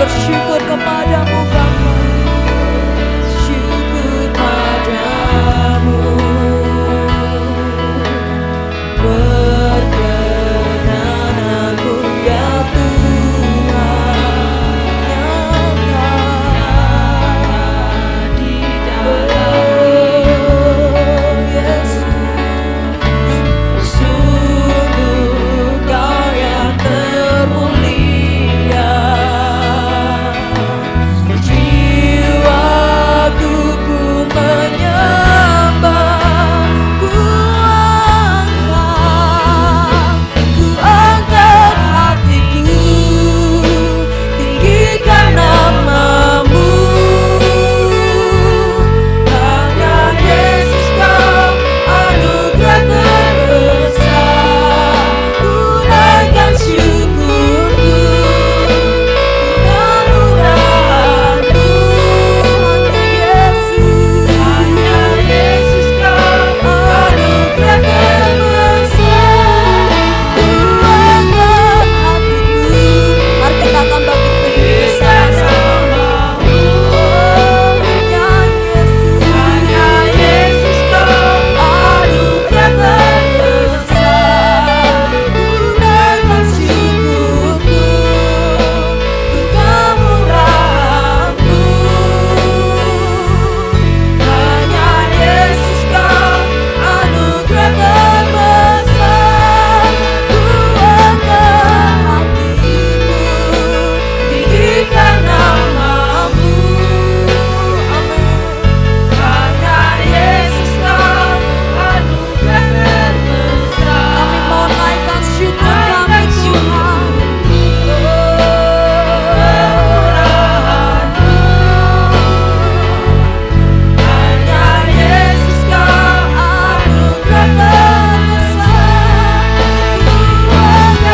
bersyukur kepadamu Bapa. Syukur padamu. Berkenan aku ya Tuhan nyata di dalam Yesus. Sungguh Kau yang termulia. Jiwaku pun menyembah, ku angkat hatiku, tinggikan namamu. Hanya Yesus Kau anugerah terbesar. Ku naikkan syukurku, kemurahan-Mu. Hanya Yesus Kau anugerah terbesar. Ku angkat hatiku. Mari kita akan bangkit berdiri bersama-sama. Hanya Yesus Kau anugerah terbesar. Ku naikkan syukurku, kemurahan-Mu. Hanya Yesus Kau anugerah terbesar. Ku angkat hatiku, tinggikan namamu. Amin. Hanya Yesus Kau anugerah terbesar. Kami mau naikkan syukur kami Tuhan. Hanya Yesus Kau anugerah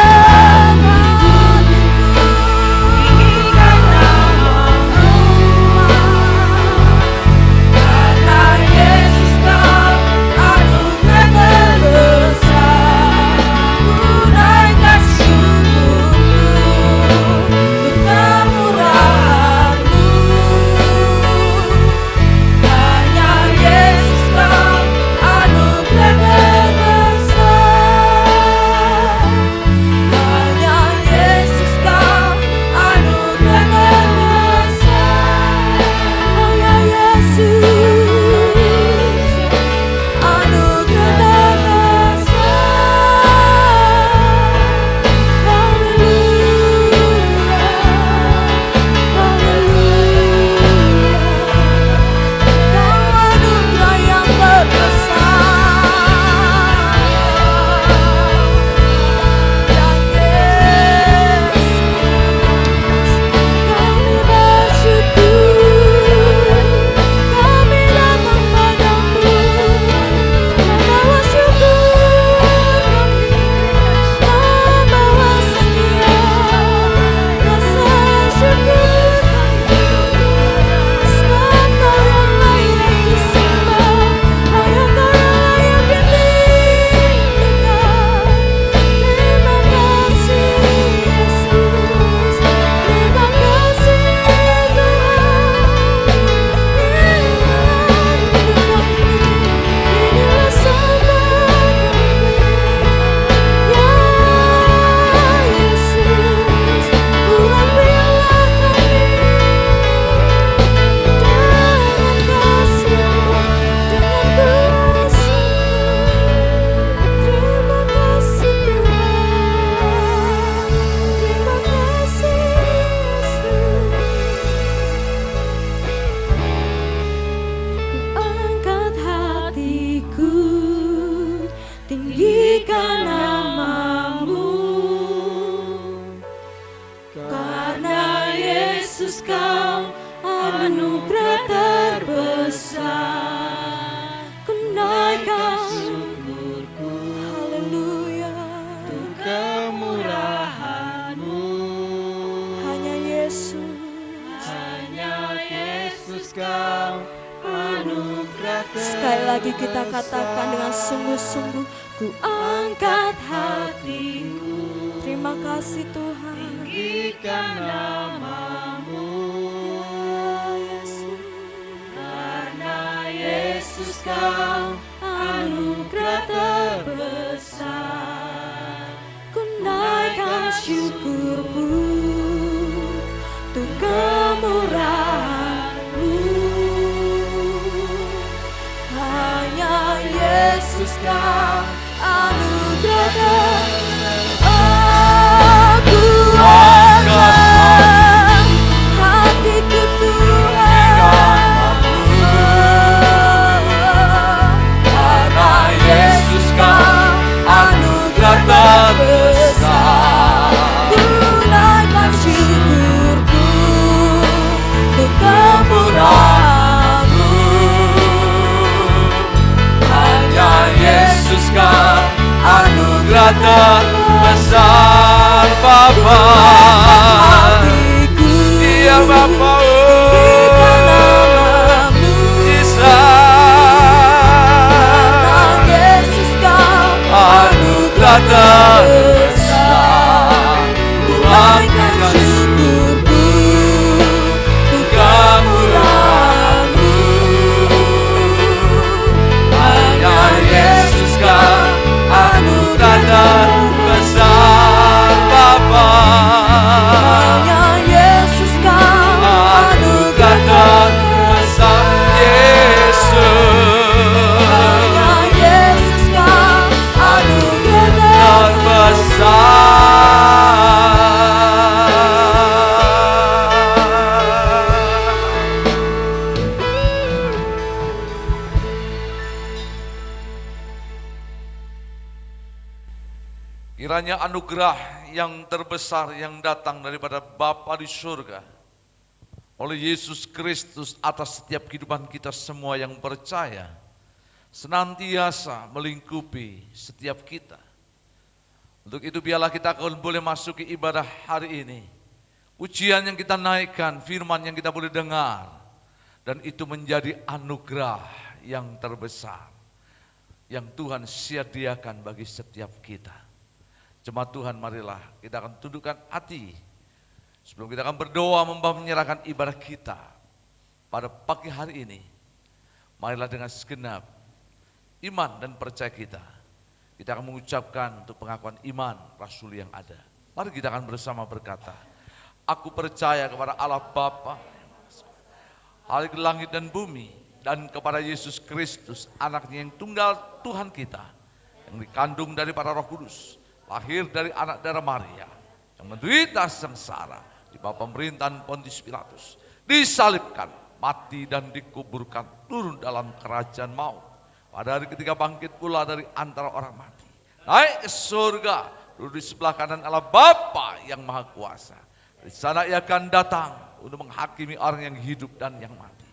terbesar. Ku angkat hatiku, tinggikan namamu. Karena Yesus Kau anugerah terbesar. Ku naikkan syukurku, kemurahan-Mu. Hanya Yesus Kau anugerah terbesar. Hanya Yesus Kau anugerah terbesar. Hanya Yesus anugerah terbesar. Tinggikan namamu. Karena Yesus Kau anugerah terbesar. Ku naikkan syukurku, haleluya, untuk kemurahan-Mu. Hanya Yesus Kau anugerah terbesar. Sekali lagi kita katakan dengan sungguh-sungguh, ku angkat hatiku. Terima kasih Tuhan. Tinggikan namamu. Kau anugerah terbesar. Ku naikkan syukurku untuk kemurahan-Mu. Hanya Yesus Kau anugerah terbesar. Aku angkat hatiku Tuhan, karena Yesus Kau anugerah terbesar. Ku naikkan syukurku untuk kemurahan-Mu. Hanya Yesus Kau anugerah terbesar, Bapa. Iya Bapa, bisa. Yesus Kau anugerah terbesar. Tuhankan syukurku untuk kemurahan-Mu. Hanya Yesus Kau anugerah terbesar, Bapa. Hanya Yesus Kau anugerah terbesar, Yesus. Hanya Yesus Kau anugerah terbesar. Kiranya anugerah yang terbesar yang datang daripada Bapa di surga oleh Yesus Kristus atas setiap kehidupan kita semua yang percaya senantiasa melingkupi setiap kita. Untuk itu biarlah kita boleh masuki ibadah hari ini. Ujian yang kita naikkan, firman yang kita boleh dengar, dan itu menjadi anugerah yang terbesar yang Tuhan sediakan bagi setiap kita. Jemaat Tuhan, marilah kita akan tundukkan hati sebelum kita akan berdoa menyerahkan ibadah kita pada pagi hari ini. Marilah dengan segenap iman dan percaya kita akan mengucapkan untuk pengakuan iman Rasul yang ada. Mari kita akan bersama berkata, aku percaya kepada Allah Bapa, Khalik langit dan bumi, dan kepada Yesus Kristus, anaknya yang tunggal Tuhan kita, yang dikandung dari para Roh Kudus, lahir dari anak darah Maria, yang menderita sengsara di bawah pemerintahan Pontius Pilatus, disalibkan, mati dan dikuburkan, turun dalam kerajaan maut. Pada hari ketiga bangkit pula dari antara orang mati, naik ke surga, duduk di sebelah kanan Allah Bapa yang Maha Kuasa. Di sana Ia akan datang untuk menghakimi orang yang hidup dan yang mati.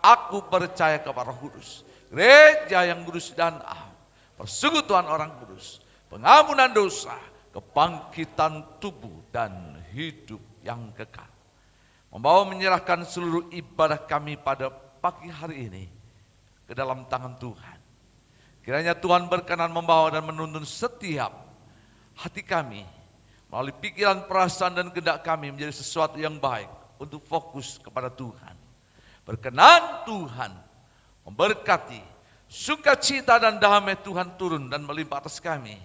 Aku percaya kepada Roh Kudus, gereja yang kudus dan am, persekutuan orang kudus, pengampunan dosa, kebangkitan tubuh, dan hidup yang kekal. Membawa menyerahkan seluruh ibadah kami pada pagi hari ini ke dalam tangan Tuhan. Kiranya Tuhan berkenan membawa dan menuntun setiap hati kami melalui pikiran, perasaan, dan kehendak kami menjadi sesuatu yang baik untuk fokus kepada Tuhan. Berkenan Tuhan memberkati sukacita dan damai Tuhan turun dan melimpah atas kami,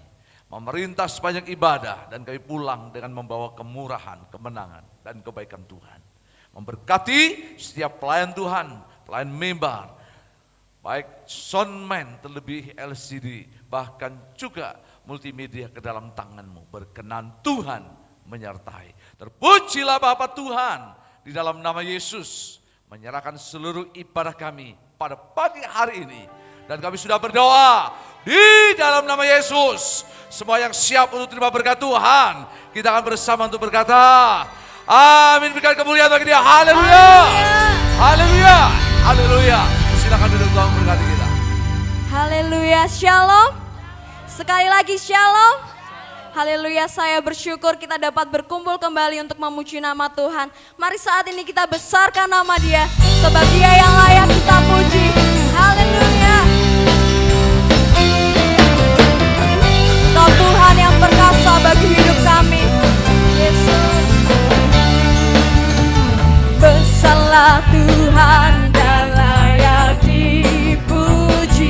memerintah sepanjang ibadah, dan kami pulang dengan membawa kemurahan, kemenangan, dan kebaikan Tuhan. Memberkati setiap pelayan Tuhan, pelayan mimbar, baik soundman, terlebih LCD, bahkan juga multimedia ke dalam tangan-Mu. Berkenan Tuhan menyertai. Terpujilah Bapa Tuhan, di dalam nama Yesus menyerahkan seluruh ibadah kami pada pagi hari ini. Dan kami sudah berdoa di dalam nama Yesus. Semua yang siap untuk terima berkat Tuhan, kita akan bersama untuk berkata, amin. Berikan kemuliaan bagi Dia. Haleluya. Haleluya. Haleluya. Silakan duduk, Tuhan berkati kita. Haleluya, shalom. Sekali lagi shalom. Haleluya, saya bersyukur kita dapat berkumpul kembali untuk memuji nama Tuhan. Mari saat ini kita besarkan nama Dia, sebab Dia yang layak kita puji. Haleluya. Engkau Tuhan yang perkasa bagi hidup kami, Yesus. Besarlah Tuhan dan layak dipuji.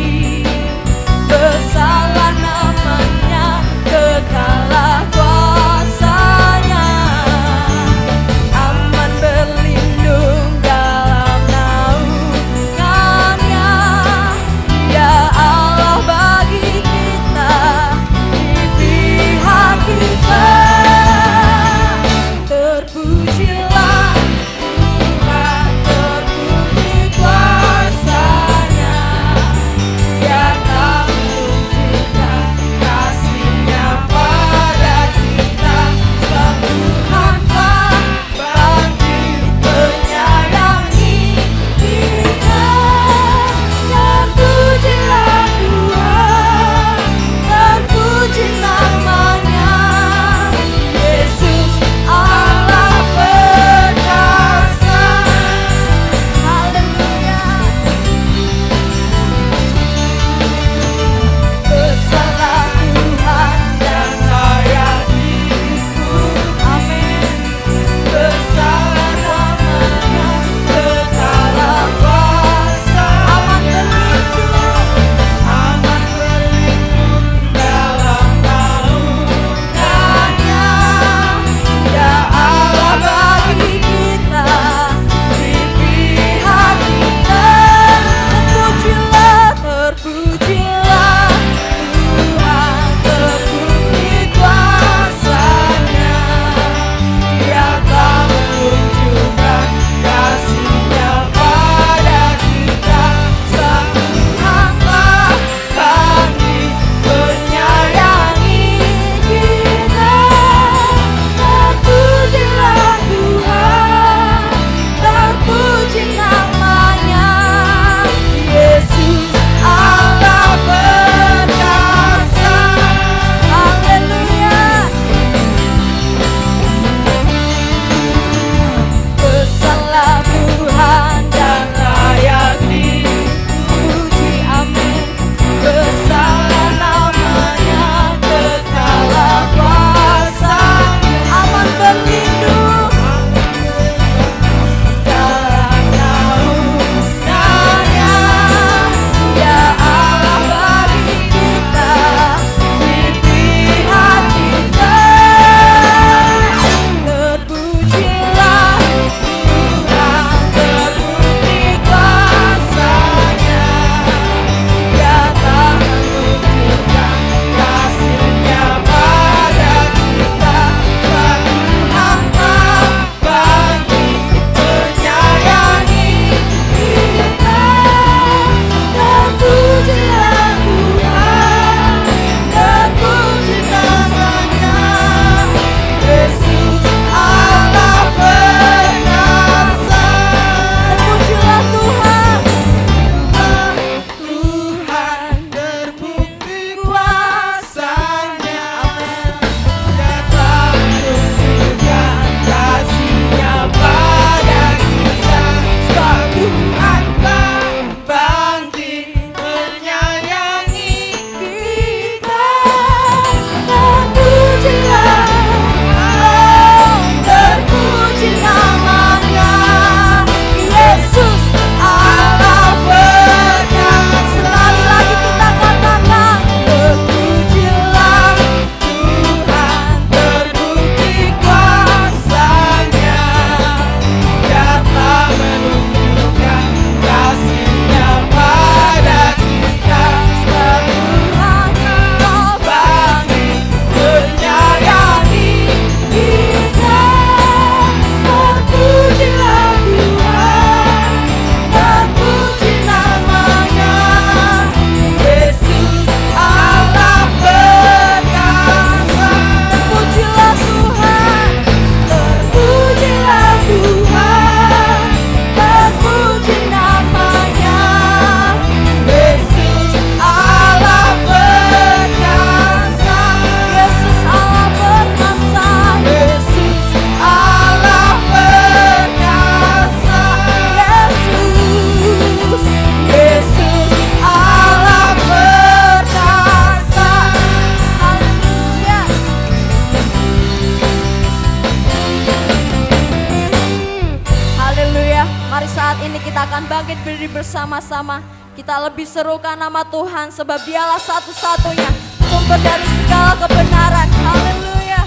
Mari saat ini kita akan bangkit berdiri bersama-sama. Kita lebih serukan nama Tuhan sebab Dialah satu-satunya sumber dari segala kebenaran. Haleluya.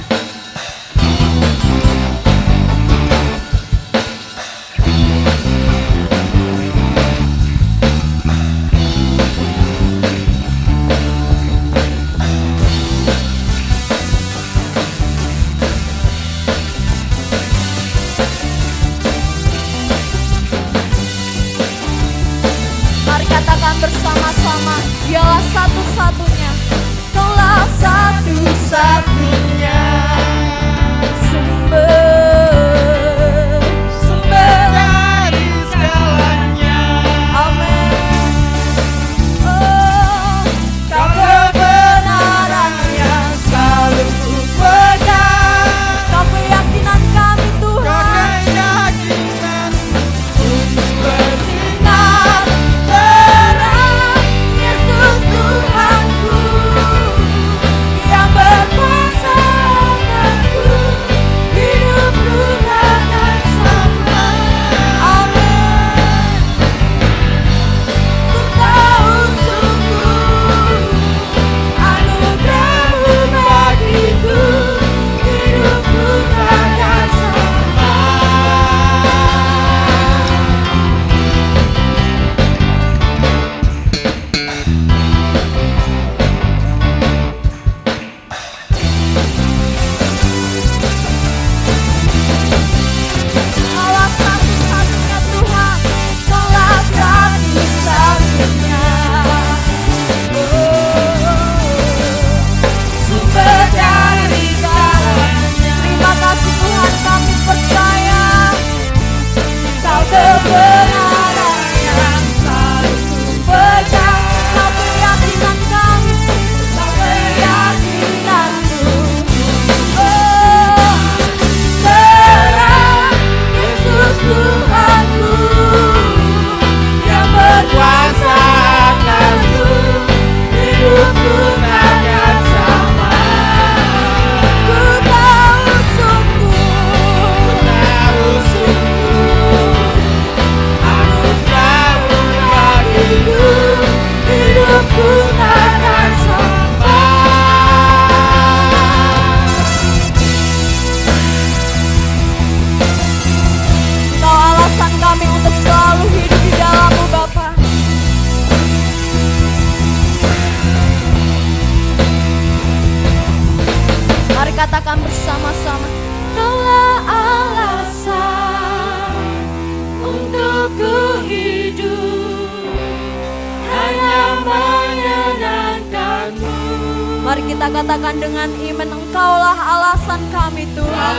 Katakan bersama-sama, Dialah satu-satunya, Kaulah satu-satunya sumber dari segalanya. Amin. Oh, Kau kebenarannya selalu ku pegang. Kau keyakinan kami Tuhan, untuk bersinar Yesus Tuhanku yang berkuasa atasku, hidupku takkan sama. Amin. Ku tahu sungguh anugerah-Mu bagiku, hidupku takkan sama. Kaulah satu-satunya Tuhan, Kaulah satu-satunya sumber dari segalanya. Terima kasih Tuhan, kami percaya Kau kebenaran yang selalu ku pegang. Kau keyakinan kami, Kau keyakinanku. Oh, terang Yesus Tuhanku yang berkuasa atasku, hidupku takkan sama. Ku tahu sungguh anugerah-Mu bagiku, hidupku takkan sama. Kau alasan kami untuk selalu hidup di dalam-Mu Bapa. Mari katakan bersama-sama, Kaulah alasan untuk ku hidup, hanya menyenangkan-Mu. Mari kita katakan dengan iman, Engkaulah alasan kami Tuhan.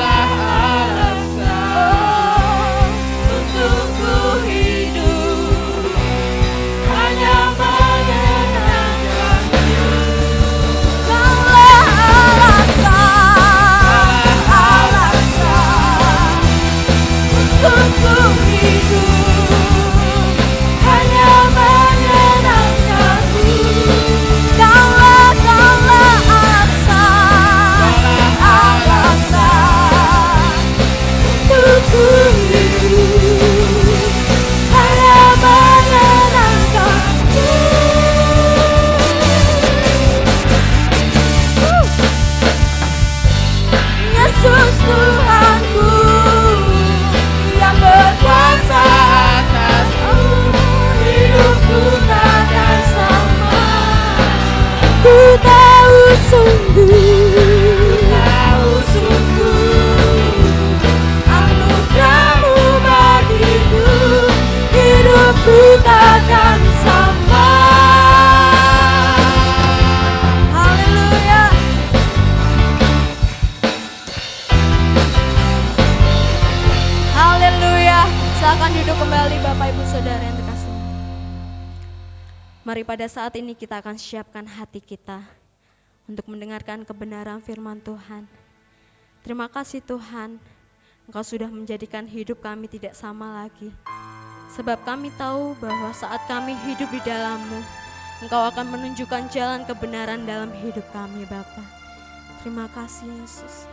Oh, untuk ku hidup, hanya menyenangkan-Mu. Kaulah alasan untuk ku hidup, hanya menyenangkan-Mu. Kaulah alasan untuk ku hidup, hanya menyenangkan-Mu. Yesus Tuhanku yang berkuasa atasku, hidupku takkan sama. Ku tahu sungguh anugerah-Mu bagiku, hidupku takkan sama. Haleluya. Haleluya. Silakan duduk kembali Bapak Ibu Saudara yang terkasih. Mari pada saat ini kita akan siapkan hati kita untuk mendengarkan kebenaran firman Tuhan. Terima kasih Tuhan, Engkau sudah menjadikan hidup kami tidak sama lagi. Sebab kami tahu bahwa saat kami hidup di dalam-Mu, Engkau akan menunjukkan jalan kebenaran dalam hidup kami Bapa. Terima kasih Yesus.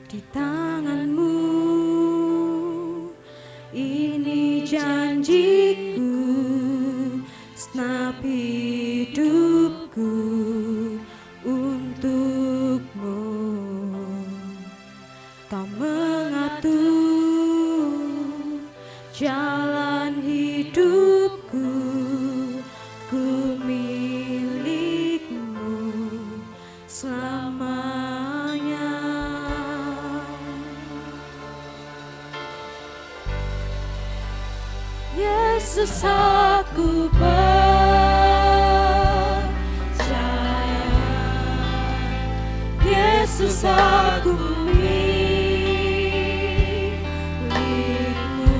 Di tangan-Mu ini janjiku, segenap hidupku untuk-Mu. Kau mengatur jalan hidupku, ku milik-Mu selamanya. Yesus, aku percaya, Yesus, aku milik-Mu,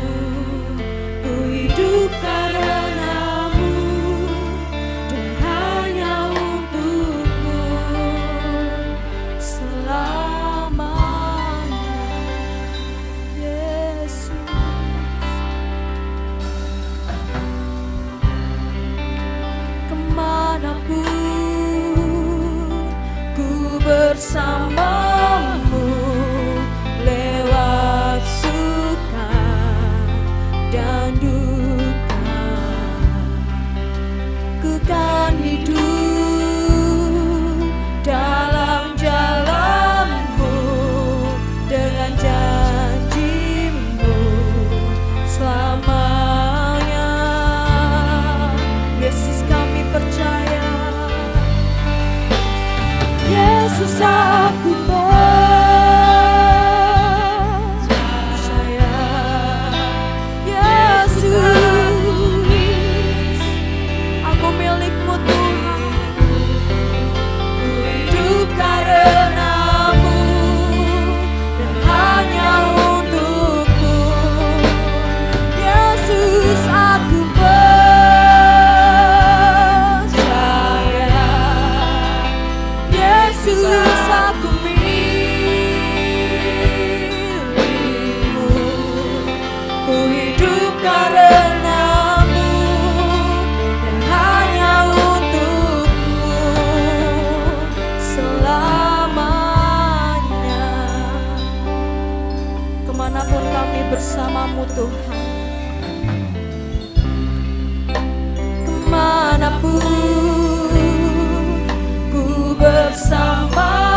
ku hidup karena-Mu dan hanya untuk-Mu selamanya. Yesus, kemanapun ku bersama-Mu, lewat suka dan duka, ku kan hidup dalam jalan-Mu dengan janji-Mu selamanya. Yesus, kami percaya, Yesus, aku percaya, Yesus, aku milik-Mu Tuhan, ku hidup karena-Mu dan hanya untuk-Mu. Yesus, aku percaya, Yesus, aku milik-Mu, ku hidup karena-Mu dan hanya untuk-Mu selamanya. Kemanapun kami bersama-Mu Tuhan, kemanapun ku bersama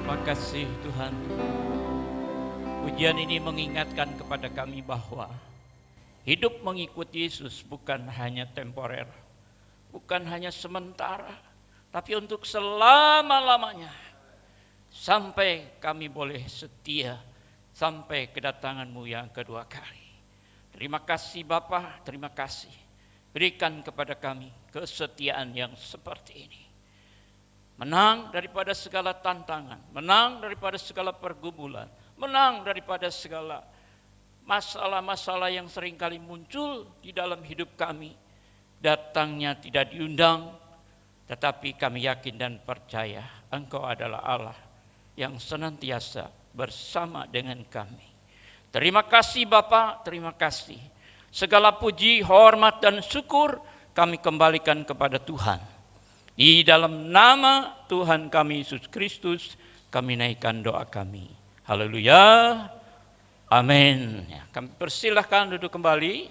Terima kasih Tuhan. Pujian ini mengingatkan kepada kami bahwa hidup mengikuti Yesus bukan hanya temporer, bukan hanya sementara, tapi untuk selama-lamanya. Sampai kami boleh setia sampai kedatangan-Mu yang kedua kali. Terima kasih Bapa, terima kasih. Berikan kepada kami kesetiaan yang seperti ini. Menang daripada segala tantangan, menang daripada segala pergumulan, menang daripada segala masalah-masalah yang seringkali muncul di dalam hidup kami. Datangnya tidak diundang, tetapi kami yakin dan percaya Engkau adalah Allah yang senantiasa bersama dengan kami. Terima kasih Bapa, terima kasih. Segala puji, hormat dan syukur kami kembalikan kepada Tuhan. Di dalam nama Tuhan kami Yesus Kristus, kami naikkan doa kami. Haleluya. Amin. Ya, kami persilahkan duduk kembali.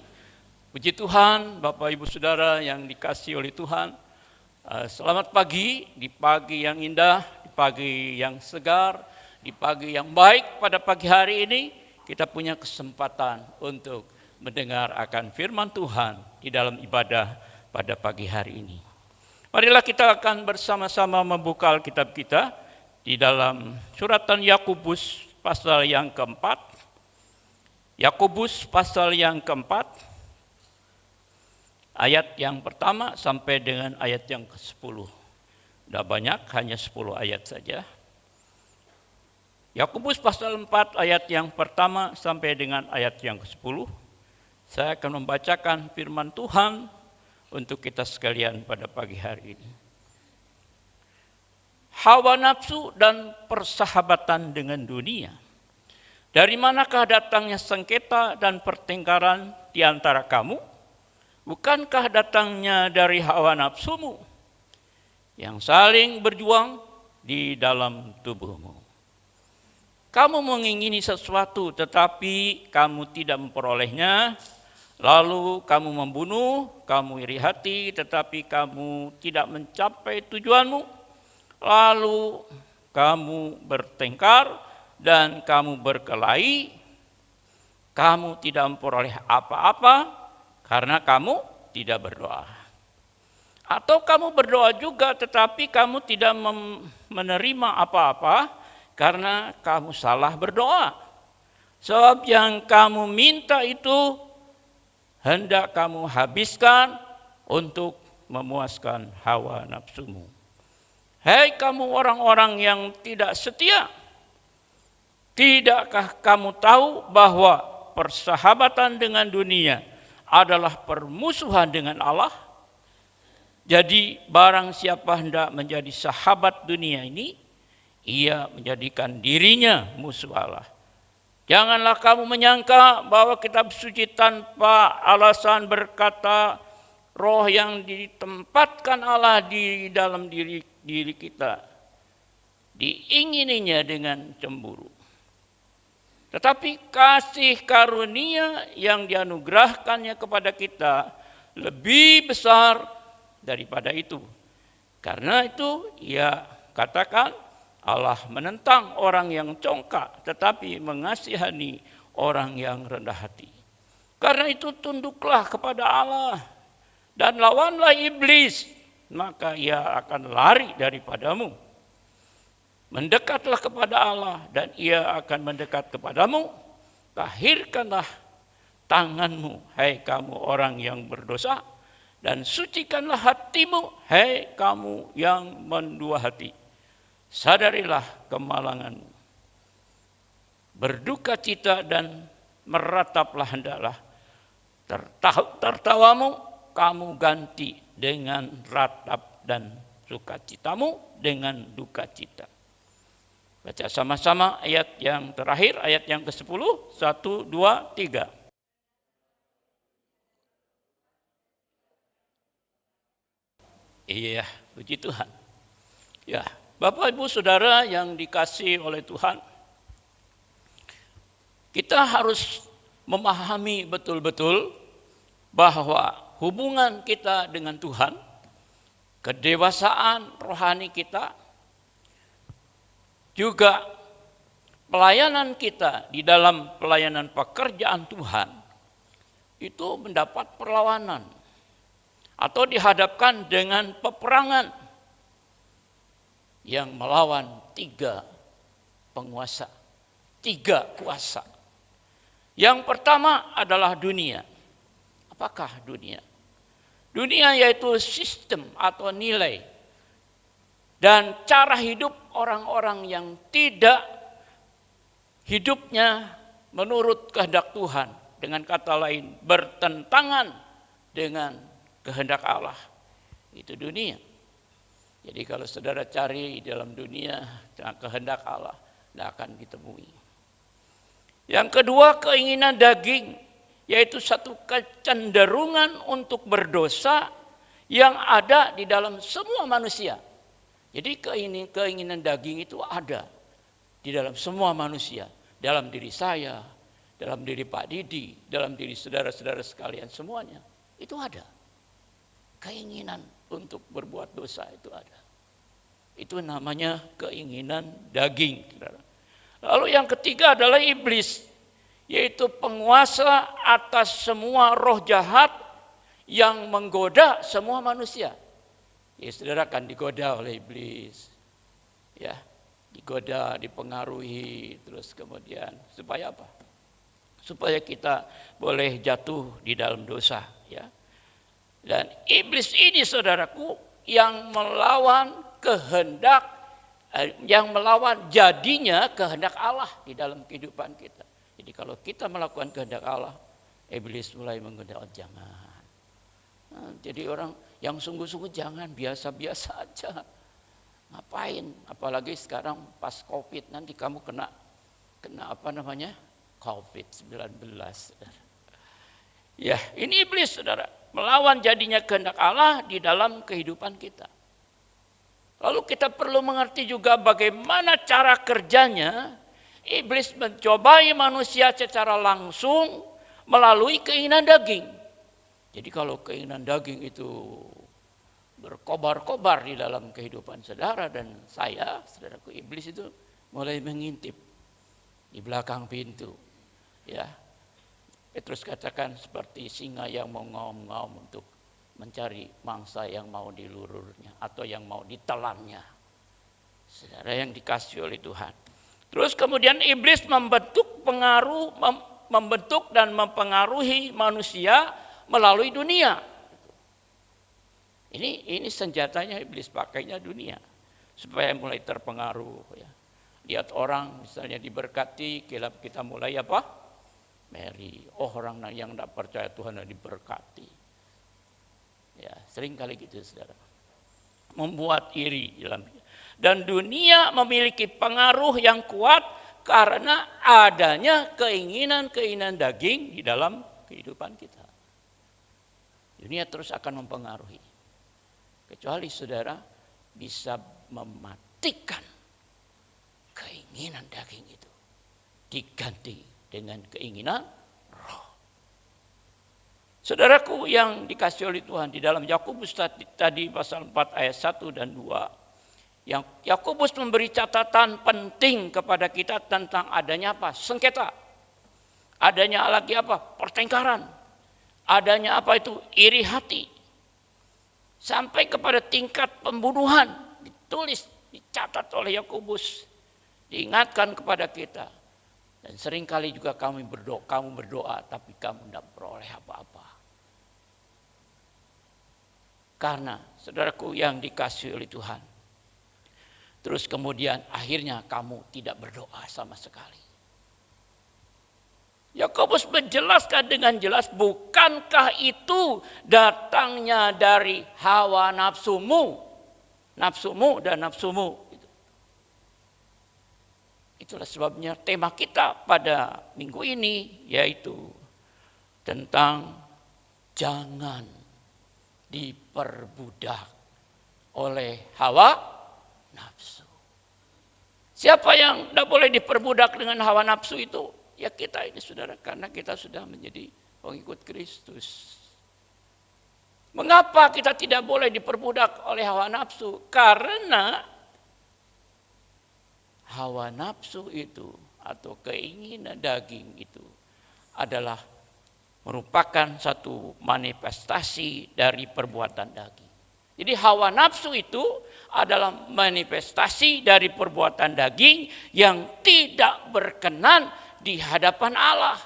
Puji Tuhan, Bapak Ibu Saudara yang dikasihi oleh Tuhan. Selamat pagi, di pagi yang indah, di pagi yang segar, di pagi yang baik pada pagi hari ini. Kita punya kesempatan untuk mendengar akan firman Tuhan di dalam ibadah pada pagi hari ini. Marilah kita akan bersama-sama membuka Alkitab kita di dalam suratan Yakobus pasal yang keempat. Yakobus pasal yang keempat, ayat yang pertama sampai dengan ayat yang ke-10. Tidak banyak, hanya 10 ayat saja. Yakobus pasal 4 ayat yang pertama sampai dengan ayat yang ke-10. Saya akan membacakan firman Tuhan untuk kita sekalian pada pagi hari ini. Hawa nafsu dan persahabatan dengan dunia. Dari manakah datangnya sengketa dan pertengkaran di antara kamu? Bukankah datangnya dari hawa nafsumu yang saling berjuang di dalam tubuhmu? Kamu mengingini sesuatu tetapi kamu tidak memperolehnya. Lalu kamu membunuh, kamu iri hati, tetapi kamu tidak mencapai tujuanmu. Lalu kamu bertengkar dan kamu berkelahi. Kamu tidak memperoleh apa-apa karena kamu tidak berdoa. Atau kamu berdoa juga tetapi kamu tidak menerima apa-apa karena kamu salah berdoa. Sebab yang kamu minta itu hendak kamu habiskan untuk memuaskan hawa nafsumu. Hei kamu orang-orang yang tidak setia, tidakkah kamu tahu bahwa persahabatan dengan dunia adalah permusuhan dengan Allah? Jadi barang siapa hendak menjadi sahabat dunia ini, ia menjadikan dirinya musuh Allah. Janganlah kamu menyangka bahwa kitab suci tanpa alasan berkata roh yang ditempatkan Allah di dalam diri kita diingininya dengan cemburu. Tetapi kasih karunia yang dianugerahkannya kepada kita lebih besar daripada itu. Karena itu ia katakan, Allah menentang orang yang congkak, tetapi mengasihani orang yang rendah hati. Karena itu tunduklah kepada Allah dan lawanlah iblis, maka ia akan lari daripadamu. Mendekatlah kepada Allah dan ia akan mendekat kepadamu. Tahirkanlah tanganmu, hai kamu orang yang berdosa, dan sucikanlah hatimu, hai kamu yang mendua hati. Sadarilah kemalanganmu, berduka cita dan merataplah hendaklah tertawamu kamu ganti dengan ratap dan sukacitamu dengan duka cita. Baca sama-sama ayat yang terakhir, ayat yang ke-10, 1, 2, 3. Iya, puji Tuhan. Ya, Bapak Ibu Saudara yang dikasihi oleh Tuhan, kita harus memahami betul-betul bahwa hubungan kita dengan Tuhan, kedewasaan rohani kita, juga pelayanan kita di dalam pelayanan pekerjaan Tuhan itu mendapat perlawanan atau dihadapkan dengan peperangan yang melawan 3 penguasa, 3 kuasa. Yang pertama adalah dunia. Apakah dunia? Dunia yaitu sistem atau nilai dan cara hidup orang-orang yang tidak hidupnya menurut kehendak Tuhan. Dengan kata lain, bertentangan dengan kehendak Allah. Itu dunia. Jadi kalau saudara cari dalam dunia kehendak Allah, tidak akan ditemui. Yang kedua, keinginan daging, yaitu satu kecenderungan untuk berdosa yang ada di dalam semua manusia. Jadi keinginan daging itu ada di dalam semua manusia. Dalam diri saya, dalam diri Pak Didi, dalam diri saudara-saudara sekalian semuanya. Itu ada. Keinginan untuk berbuat dosa itu ada. Itu namanya keinginan daging. Lalu yang ketiga adalah iblis. Yaitu penguasa atas semua roh jahat yang menggoda semua manusia. Ya, saudara akan digoda oleh iblis. Ya, digoda, dipengaruhi, terus kemudian supaya apa? Supaya kita boleh jatuh di dalam dosa, ya. Dan iblis ini, saudaraku, yang melawan kehendak, yang melawan jadinya kehendak Allah di dalam kehidupan kita. Jadi kalau kita melakukan kehendak Allah, iblis mulai menggoda, oh jangan. Nah, jadi orang yang sungguh-sungguh jangan, biasa-biasa aja. Ngapain? Apalagi sekarang pas COVID, nanti kamu kena apa namanya? COVID-19. Ya, ini iblis, saudara. Melawan jadinya kehendak Allah di dalam kehidupan kita. Lalu kita perlu mengerti juga bagaimana cara kerjanya. Iblis mencobai manusia secara langsung melalui keinginan daging. Jadi kalau keinginan daging itu berkobar-kobar di dalam kehidupan saudara dan saya, saudaraku, iblis itu mulai mengintip di belakang pintu. Ya, Petrus katakan seperti singa yang mengaum-ngaum untuk mencari mangsa yang mau dilururnya atau yang mau ditelannya. Saudara yang dikasihi oleh Tuhan. Terus kemudian iblis membentuk dan mempengaruhi manusia melalui dunia. Ini senjatanya iblis, pakainya dunia supaya mulai terpengaruh, ya. Lihat orang misalnya diberkati, kita mulai apa? Mary. Oh, orang yang tidak percaya Tuhan diberkati. Ya, sering kali gitu, saudara. Membuat iri dalam. Dan dunia memiliki pengaruh yang kuat karena adanya keinginan-keinginan daging di dalam kehidupan kita. Dunia terus akan mempengaruhi. Kecuali saudara bisa mematikan keinginan daging itu. Diganti dengan keinginan roh. Saudaraku yang dikasihi oleh Tuhan, di dalam Yakobus tadi pasal 4 ayat 1 dan 2. Yang Yakobus memberi catatan penting kepada kita tentang adanya apa? Sengketa. Adanya lagi apa? Pertengkaran. Adanya apa itu? Iri hati. Sampai kepada tingkat pembunuhan. Ditulis, dicatat oleh Yakobus. Diingatkan kepada kita. Dan seringkali juga kamu berdoa tapi kamu tidak beroleh apa-apa. Karena saudaraku yang dikasihi oleh Tuhan. Terus kemudian akhirnya kamu tidak berdoa sama sekali. Yakobus menjelaskan dengan jelas, bukankah itu datangnya dari hawa nafsumu dan nafsumu. Itulah sebabnya tema kita pada minggu ini yaitu tentang jangan diperbudak oleh hawa nafsu. Siapa yang tidak boleh diperbudak dengan hawa nafsu itu? Ya kita ini, saudara, karena kita sudah menjadi pengikut Kristus. Mengapa kita tidak boleh diperbudak oleh hawa nafsu? Karena hawa nafsu itu atau keinginan daging itu adalah merupakan satu manifestasi dari perbuatan daging. Jadi hawa nafsu itu adalah manifestasi dari perbuatan daging yang tidak berkenan di hadapan Allah.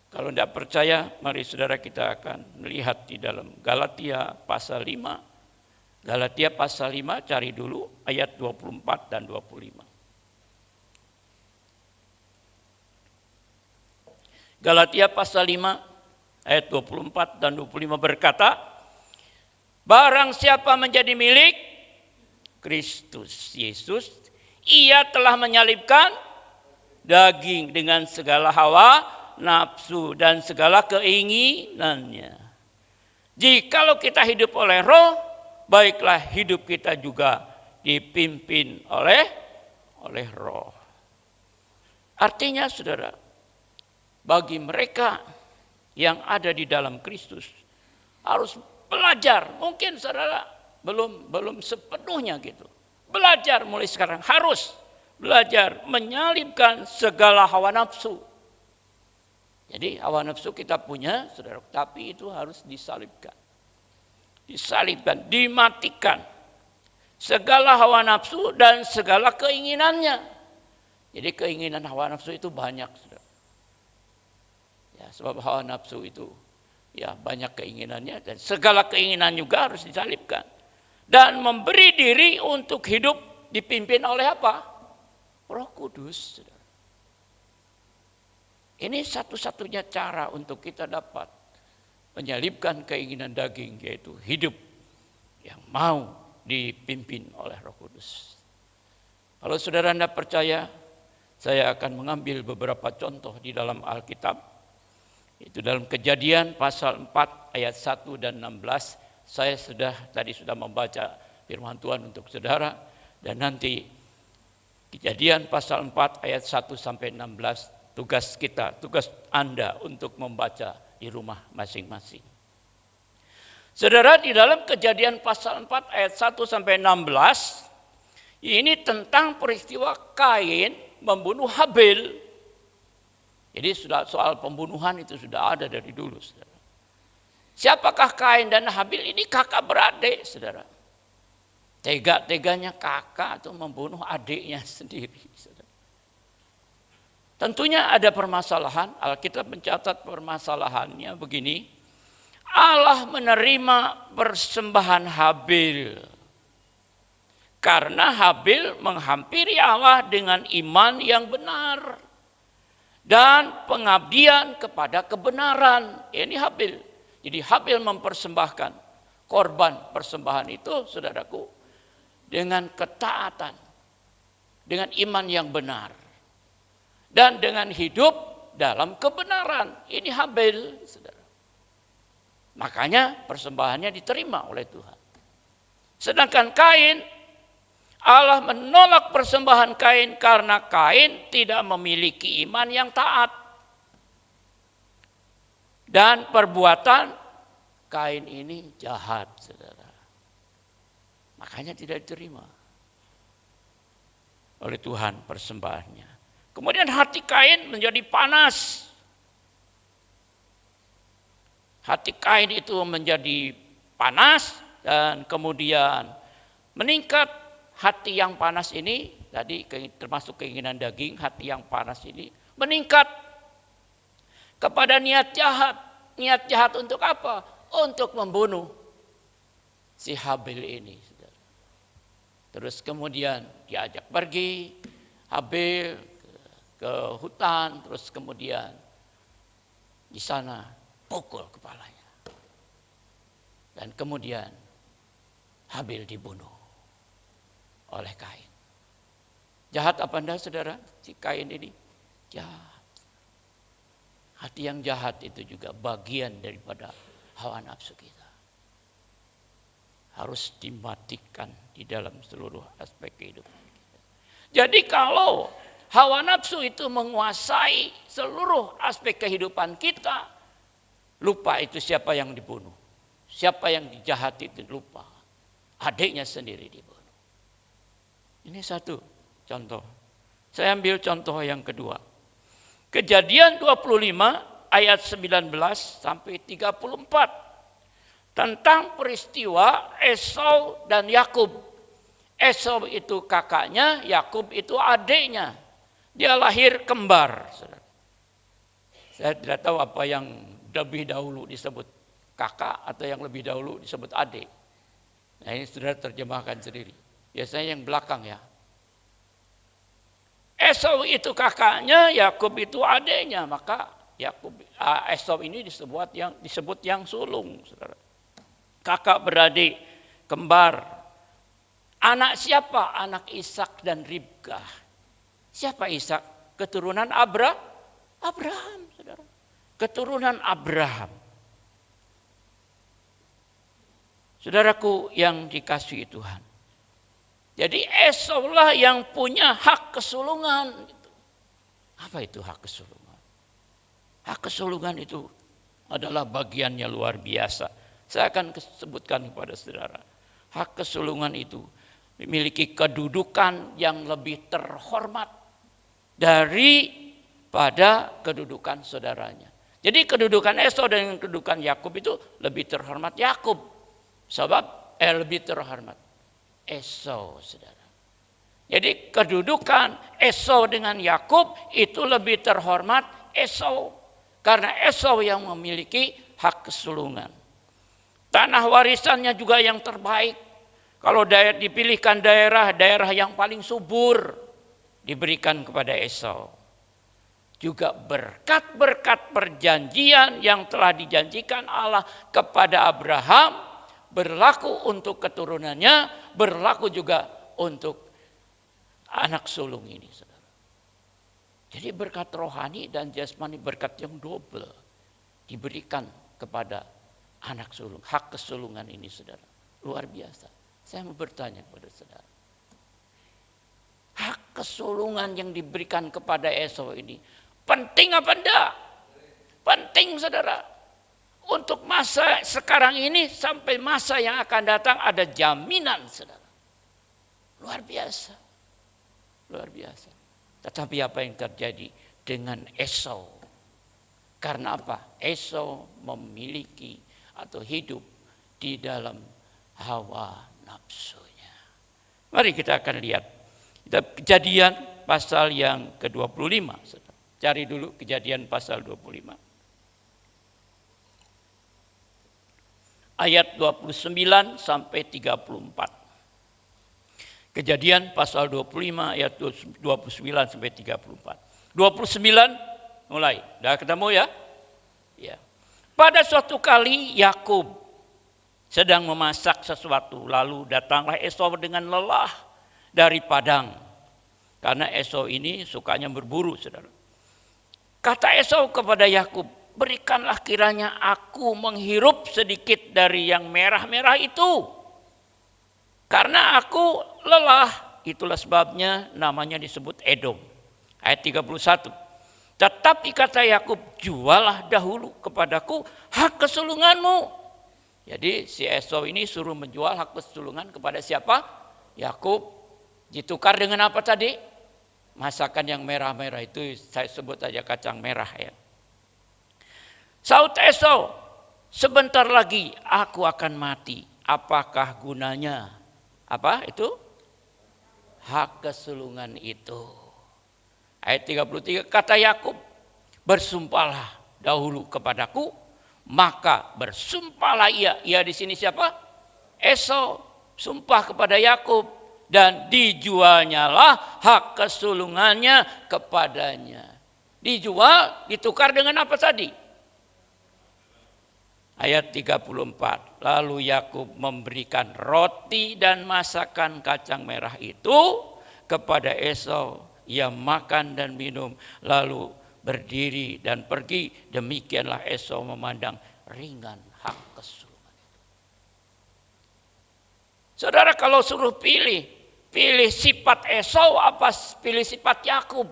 Kalau tidak percaya, mari saudara kita akan melihat di dalam Galatia pasal 5. Galatia pasal 5, cari dulu ayat 24 dan 25. Galatia pasal 5 ayat 24 dan 25 berkata, barang siapa menjadi milik Kristus Yesus, ia telah menyalibkan daging dengan segala hawa nafsu dan segala keinginannya. Jikalau kita hidup oleh roh, baiklah hidup kita juga dipimpin oleh roh. Artinya saudara, bagi mereka yang ada di dalam Kristus harus belajar. Mungkin saudara belum sepenuhnya gitu. Belajar mulai sekarang, harus belajar menyalibkan segala hawa nafsu. Jadi hawa nafsu kita punya saudara, tapi itu harus disalibkan. Disalibkan, dimatikan. Segala hawa nafsu dan segala keinginannya. Jadi keinginan hawa nafsu itu banyak saudara. Ya, sebab hawa nafsu itu ya banyak keinginannya dan segala keinginan juga harus disalibkan. Dan memberi diri untuk hidup dipimpin oleh apa? Roh Kudus. Saudara. Ini satu-satunya cara untuk kita dapat menyalibkan keinginan daging, yaitu hidup yang mau dipimpin oleh Roh Kudus. Kalau saudara Anda percaya, saya akan mengambil beberapa contoh di dalam Alkitab. Itu dalam Kejadian pasal 4 ayat 1 dan 16. Saya tadi sudah membaca firman Tuhan untuk saudara. Dan nanti Kejadian pasal 4 ayat 1 sampai 16. Tugas Anda untuk membaca di rumah masing-masing. Saudara, di dalam Kejadian pasal 4 ayat 1 sampai 16. Ini tentang peristiwa Kain membunuh Habil. Jadi soal pembunuhan itu sudah ada dari dulu, saudara. Siapakah Kain dan Habil? Ini kakak beradik, saudara. Tega-teganya kakak itu membunuh adiknya sendiri, saudara. Tentunya ada permasalahan. Alkitab mencatat permasalahannya begini. Allah menerima persembahan Habil. Karena Habil menghampiri Allah dengan iman yang benar. Dan pengabdian kepada kebenaran. Ini Habil. Jadi Habil mempersembahkan korban persembahan itu, saudaraku, dengan ketaatan, dengan iman yang benar, dan dengan hidup dalam kebenaran. Ini Habil, saudara. Makanya persembahannya diterima oleh Tuhan. Sedangkan Kain, Allah menolak persembahan Kain karena Kain tidak memiliki iman yang taat. Dan perbuatan Kain ini jahat, saudara. Makanya tidak diterima oleh Tuhan persembahannya. Kemudian hati Kain menjadi panas. Hati Kain itu menjadi panas dan kemudian meningkat. Hati yang panas ini, tadi termasuk keinginan daging, hati yang panas ini meningkat kepada niat jahat. Niat jahat untuk apa? Untuk membunuh si Habil ini. Terus kemudian diajak pergi Habil ke hutan, terus kemudian di sana pukul kepalanya. Dan kemudian Habil dibunuh oleh Kain. Jahat apa enggak, saudara? Si Kain ini jahat. Hati yang jahat itu juga bagian daripada hawa nafsu kita. Harus dimatikan di dalam seluruh aspek kehidupan kita. Jadi kalau hawa nafsu itu menguasai seluruh aspek kehidupan kita, lupa itu siapa yang dibunuh. Siapa yang dijahati itu lupa. Adiknya sendiri dibunuh. Ini satu contoh. Saya ambil contoh yang kedua. Kejadian 25 ayat 19 sampai 34. Tentang peristiwa Esau dan Yakub. Esau itu kakaknya, Yakub itu adiknya. Dia lahir kembar. Saya tidak tahu apa yang lebih dahulu disebut kakak atau yang lebih dahulu disebut adik. Nah ini saudara terjemahkan sendiri. Biasanya yang belakang ya. Esau itu kakaknya, Yakub itu adiknya. Maka Esau ini disebut yang sulung. Saudara. Kakak beradik, kembar. Anak siapa? Anak Ishak dan Ribkah. Siapa Ishak? Keturunan Abraham, saudara. Keturunan Abraham. Saudaraku yang dikasihi Tuhan. Jadi Esau lah yang punya hak kesulungan. Apa itu hak kesulungan? Hak kesulungan itu adalah bagiannya luar biasa. Saya akan sebutkan kepada saudara. Hak kesulungan itu memiliki kedudukan yang lebih terhormat daripada kedudukan saudaranya. Jadi kedudukan Esau dan kedudukan Yakub itu lebih terhormat Yakub. Sebab lebih terhormat Esau, saudara. Jadi kedudukan Esau dengan Yakub itu lebih terhormat Esau. Karena Esau yang memiliki hak kesulungan. Tanah warisannya juga yang terbaik. Kalau dipilihkan daerah yang paling subur diberikan kepada Esau. Juga berkat-berkat perjanjian yang telah dijanjikan Allah kepada Abraham berlaku untuk keturunannya, berlaku juga untuk anak sulung ini, saudara. Jadi berkat rohani dan jasmani, berkat yang double diberikan kepada anak sulung, hak kesulungan ini, saudara. Luar biasa. Saya mau bertanya kepada saudara. Hak kesulungan yang diberikan kepada Esau ini penting apa enggak? Penting, saudara. Untuk masa sekarang ini sampai masa yang akan datang ada jaminan, saudara. Luar biasa. Luar biasa. Tetapi apa yang terjadi dengan Esau? Karena apa? Esau memiliki atau hidup di dalam hawa nafsunya. Mari kita akan lihat. Kejadian pasal yang ke-25. Saudara. Cari dulu Kejadian pasal 25. Ayat 29 sampai 34. Kejadian pasal 25 ayat 29 sampai 34. 29 mulai. Sudah ketemu ya? Ya. Pada suatu kali Yakub sedang memasak sesuatu, lalu datanglah Esau dengan lelah dari padang. Karena Esau ini sukanya berburu, saudara. Kata Esau kepada Yakub, berikanlah kiranya aku menghirup sedikit dari yang merah-merah itu. Karena aku lelah. Itulah sebabnya namanya disebut Edom. Ayat 31. Tetapi kata Yakub, jualah dahulu kepadaku hak kesulunganmu. Jadi si Esau ini suruh menjual hak kesulungan kepada siapa? Yakub. Ditukar dengan apa tadi? Masakan yang merah-merah itu saya sebut aja kacang merah ya. Saud Esau, sebentar lagi aku akan mati. Apakah gunanya? Apa itu? Hak kesulungan itu. Ayat 33, kata Yakub, bersumpahlah dahulu kepadaku, maka bersumpahlah ia. Ia di sini siapa? Esau, sumpah kepada Yakub, dan dijualnyalah hak kesulungannya kepadanya. Dijual, ditukar dengan apa tadi? Ayat 34, lalu Yakub memberikan roti dan masakan kacang merah itu kepada Esau. Ia makan dan minum, lalu berdiri dan pergi. Demikianlah Esau memandang ringan hak kesulungan. Saudara, kalau suruh pilih sifat Esau apa pilih sifat Yakub?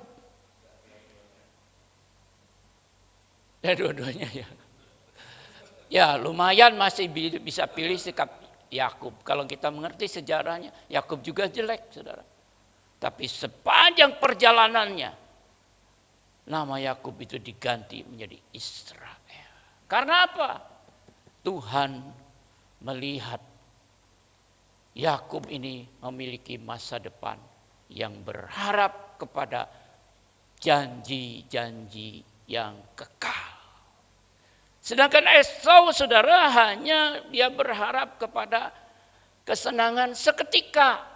Ya dua-duanya ya. Ya lumayan masih bisa pilih sikap Yakub. Kalau kita mengerti sejarahnya, Yakub juga jelek, saudara. Tapi sepanjang perjalanannya, nama Yakub itu diganti menjadi Israel. Karena apa? Tuhan melihat Yakub ini memiliki masa depan yang berharap kepada janji-janji yang kekal. Sedangkan Esau, saudara, hanya dia berharap kepada kesenangan seketika.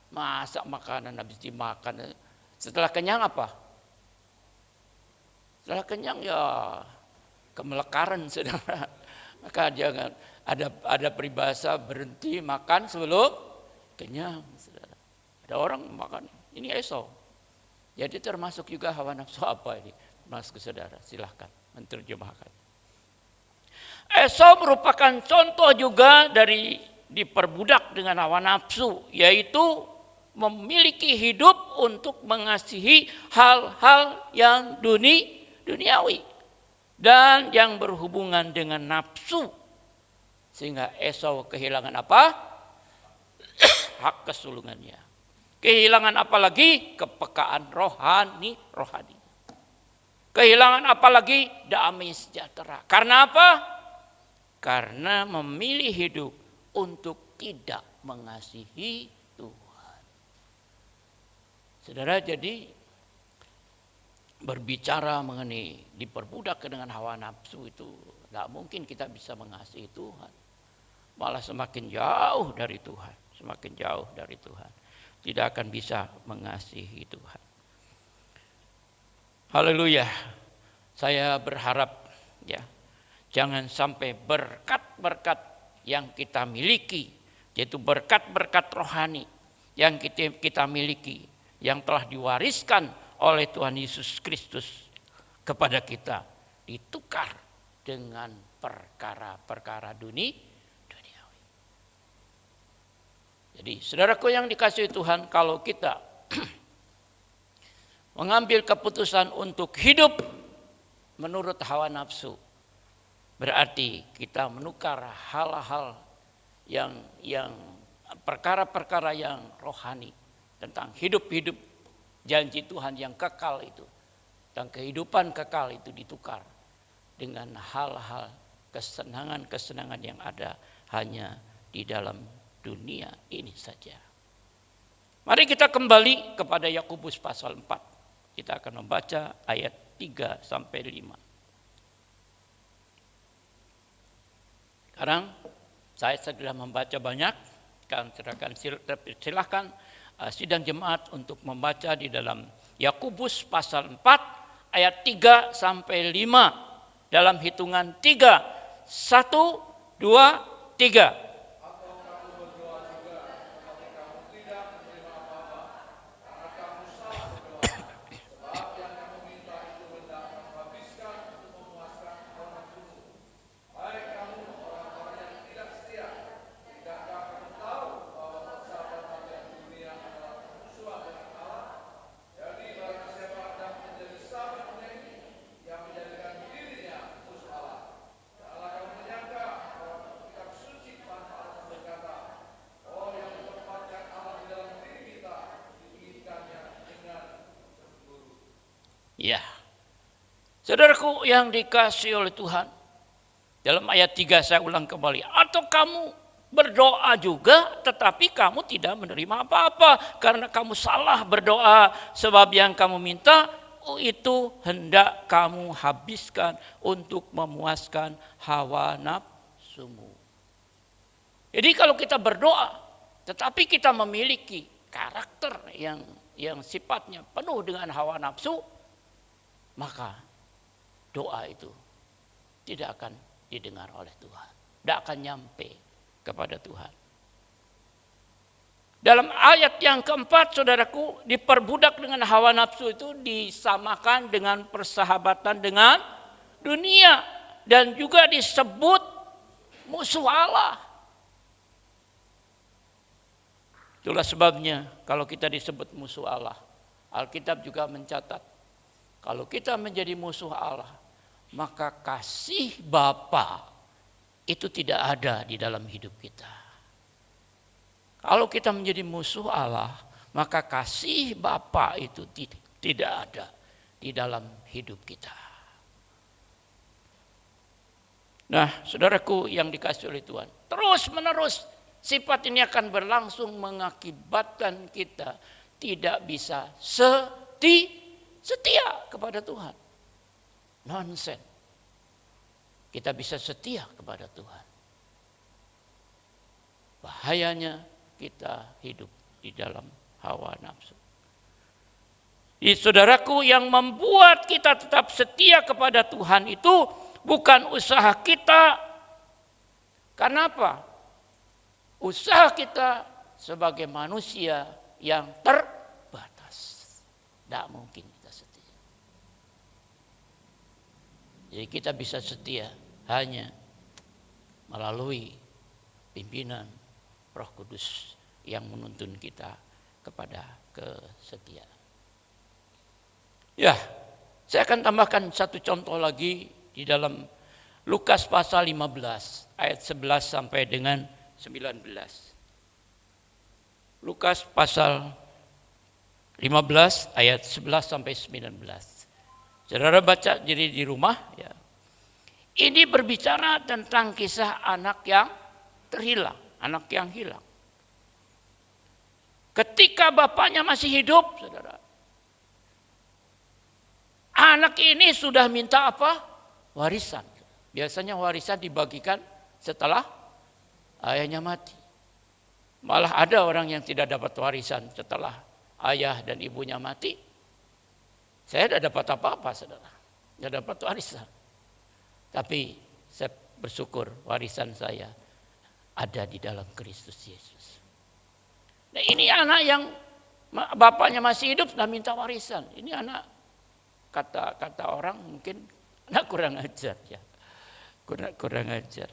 Masak makanan habis dimakan, setelah kenyang apa? Setelah kenyang ya kemelekaran, saudara. Maka jangan ada peribahasa berhenti makan sebelum kenyang, saudara. Ada orang makan, ini Esau. Jadi termasuk juga hawa nafsu apa ini? Mas saudara, silahkan menerjemahkan. Esau merupakan contoh juga dari diperbudak dengan hawa nafsu, yaitu memiliki hidup untuk mengasihi hal-hal yang duniawi dan yang berhubungan dengan nafsu. Sehingga Esau kehilangan apa? Hak kesulungannya. Kehilangan apa lagi? Kepekaan rohani. Kehilangan apa lagi? Damai sejahtera. Karena apa? Karena memilih hidup untuk tidak mengasihi Tuhan. Saudara, jadi berbicara mengenai diperbudak dengan hawa nafsu itu tidak mungkin kita bisa mengasihi Tuhan. Malah semakin jauh dari Tuhan. Semakin jauh dari Tuhan. Tidak akan bisa mengasihi Tuhan. Haleluya. Saya berharap ya, jangan sampai berkat-berkat yang kita miliki, yaitu berkat-berkat rohani yang kita miliki, yang telah diwariskan oleh Tuhan Yesus Kristus kepada kita, ditukar dengan perkara-perkara duniawi. Jadi saudaraku yang dikasihi Tuhan, kalau kita mengambil keputusan untuk hidup menurut hawa nafsu, berarti kita menukar hal-hal yang perkara-perkara yang rohani tentang hidup-hidup janji Tuhan yang kekal itu, tentang kehidupan kekal itu ditukar dengan hal-hal kesenangan-kesenangan yang ada hanya di dalam dunia ini saja. Mari kita kembali kepada Yakobus pasal 4. Kita akan membaca ayat 3 sampai 5. Sekarang saya segera membaca banyak, silahkan sidang jemaat untuk membaca di dalam Yakobus pasal 4 ayat 3 sampai 5 dalam hitungan 3. 1, 2, 3. Ya, saudaraku yang dikasihi oleh Tuhan, dalam ayat 3 saya ulang kembali. Atau kamu berdoa juga tetapi kamu tidak menerima apa-apa karena kamu salah berdoa, sebab yang kamu minta itu hendak kamu habiskan untuk memuaskan hawa nafsumu. Jadi kalau kita berdoa tetapi kita memiliki karakter yang sifatnya penuh dengan hawa nafsu, maka doa itu tidak akan didengar oleh Tuhan. Tidak akan nyampe kepada Tuhan. Dalam ayat yang keempat, saudaraku, diperbudak dengan hawa nafsu itu disamakan dengan persahabatan dengan dunia. Dan juga disebut musuh Allah. Itulah sebabnya kalau kita disebut musuh Allah, Alkitab juga mencatat, kalau kita menjadi musuh Allah, maka kasih Bapa itu tidak ada di dalam hidup kita. Kalau kita menjadi musuh Allah, maka kasih Bapa itu tidak ada di dalam hidup kita. Nah, saudaraku yang dikasihi oleh Tuhan, terus menerus sifat ini akan berlangsung mengakibatkan kita tidak bisa setia kepada Tuhan. Nonsen. Kita bisa setia kepada Tuhan. Bahayanya kita hidup di dalam hawa nafsu. Saudaraku, yang membuat kita tetap setia kepada Tuhan itu bukan usaha kita. Kenapa? Usaha kita sebagai manusia yang terbatas. Tidak mungkin kita setia. Jadi kita bisa setia hanya melalui pimpinan Roh Kudus yang menuntun kita kepada kesetiaan. Ya, saya akan tambahkan satu contoh lagi di dalam Lukas pasal 15 ayat 11 sampai dengan 19. Lukas pasal 15 ayat 11 sampai 19. Saudara baca jadi di rumah ya. Ini berbicara tentang kisah anak yang terhilang, anak yang hilang. Ketika bapaknya masih hidup, saudara, anak ini sudah minta apa? Warisan. Biasanya warisan dibagikan setelah ayahnya mati. Malah ada orang yang tidak dapat warisan setelah ayah dan ibunya mati. Saya tidak dapat apa-apa, saudara. Tidak dapat warisan. Tapi saya bersyukur warisan saya ada di dalam Kristus Yesus. Nah, ini anak yang bapaknya masih hidup sudah minta warisan. Ini anak, kata orang mungkin anak kurang ajar ya. Kurang ajar.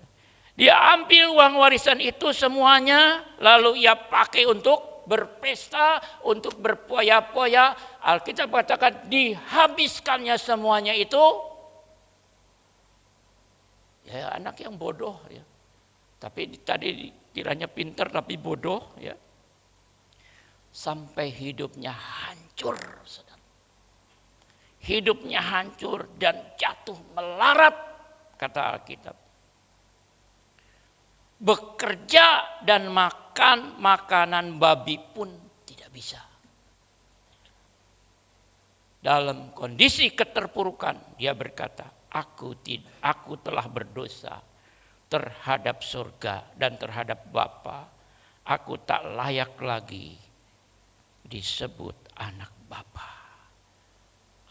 Dia ambil uang warisan itu semuanya lalu ia pakai untuk berpesta, untuk berpoya-poya. Alkitab katakan dihabiskannya semuanya itu. Ya, anak yang bodoh ya. Tapi tadi kiranya pintar tapi bodoh ya. Sampai hidupnya hancur, saudara. Hidupnya hancur dan jatuh melarat, kata Alkitab. Bekerja dan makan makanan babi pun tidak bisa. Dalam kondisi keterpurukan dia berkata, aku telah berdosa terhadap surga dan terhadap Bapa. Aku tak layak lagi disebut anak Bapa.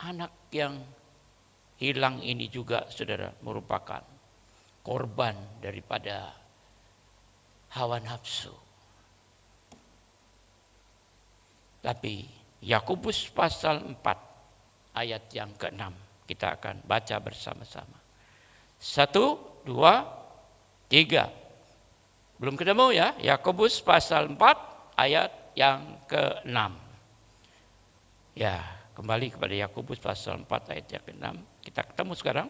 Anak yang hilang ini juga, saudara, merupakan korban daripada hawa nafsu. Tapi Yakobus pasal 4 ayat yang ke-6 kita akan baca bersama-sama. 1, 2, 3. Belum ketemu ya? Yakobus pasal 4 ayat yang ke-6. Ya, kembali kepada Yakobus pasal 4 ayat yang ke-6. Kita ketemu sekarang.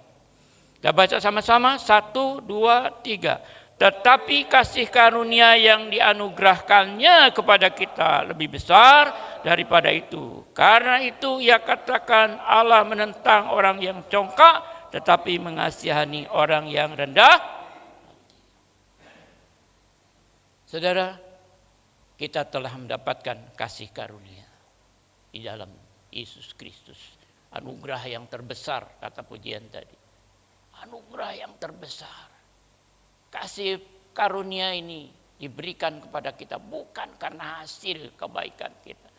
Kita baca sama-sama. 1, 2, 3. Tetapi kasih karunia yang dianugerahkannya kepada kita lebih besar daripada itu. Karena itu ia katakan Allah menentang orang yang congkak tetapi mengasihani orang yang rendah. Saudara, kita telah mendapatkan kasih karunia di dalam Yesus Kristus. Anugerah yang terbesar, kata pujian tadi. Anugerah yang terbesar. Kasih karunia ini diberikan kepada kita bukan karena hasil kebaikan kita.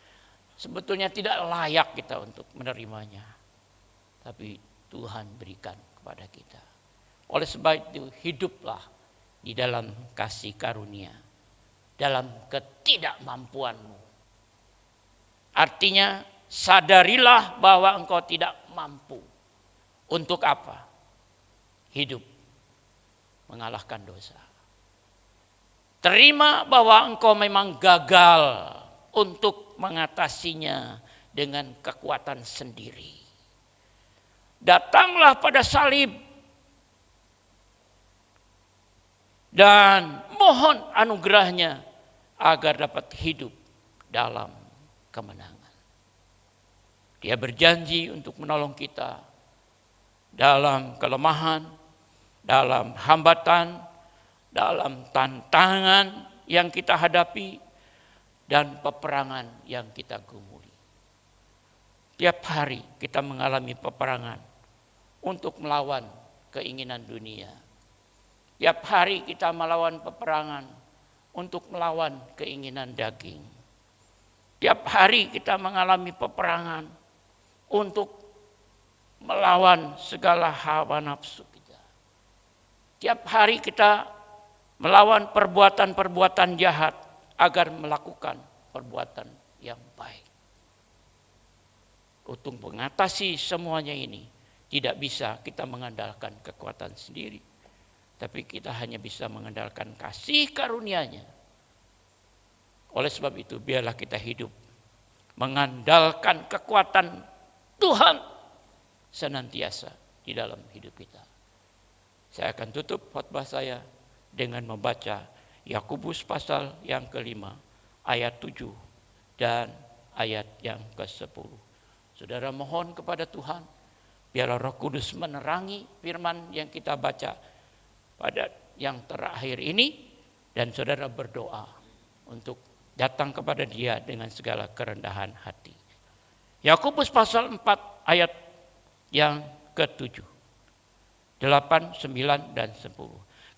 Sebetulnya tidak layak kita untuk menerimanya. Tapi Tuhan berikan kepada kita. Oleh sebab itu hiduplah di dalam kasih karunia. Dalam ketidakmampuanmu. Artinya sadarilah bahwa engkau tidak mampu. Untuk apa? Hidup mengalahkan dosa. Terima bahwa engkau memang gagal untuk mengatasinya dengan kekuatan sendiri. Datanglah pada salib dan mohon anugerahnya agar dapat hidup dalam kemenangan. Dia berjanji untuk menolong kita dalam kelemahan, dalam hambatan, dalam tantangan yang kita hadapi, dan peperangan yang kita gumuli. Tiap hari kita mengalami peperangan untuk melawan keinginan dunia. Tiap hari kita melawan peperangan untuk melawan keinginan daging. Tiap hari kita mengalami peperangan untuk melawan segala hawa nafsu kita. Tiap hari kita melawan perbuatan-perbuatan jahat agar melakukan perbuatan yang baik. Untuk mengatasi semuanya ini, tidak bisa kita mengandalkan kekuatan sendiri, tapi kita hanya bisa mengandalkan kasih karunia-Nya. Oleh sebab itu, biarlah kita hidup mengandalkan kekuatan Tuhan senantiasa di dalam hidup kita. Saya akan tutup khotbah saya dengan membaca Yakobus pasal yang ke-5 ayat 7 dan ayat yang ke-10. Saudara mohon kepada Tuhan, biarlah Roh Kudus menerangi firman yang kita baca pada yang terakhir ini, dan saudara berdoa untuk datang kepada Dia dengan segala kerendahan hati. Yakobus pasal 4 ayat yang ke-7, 8, 9, dan 10.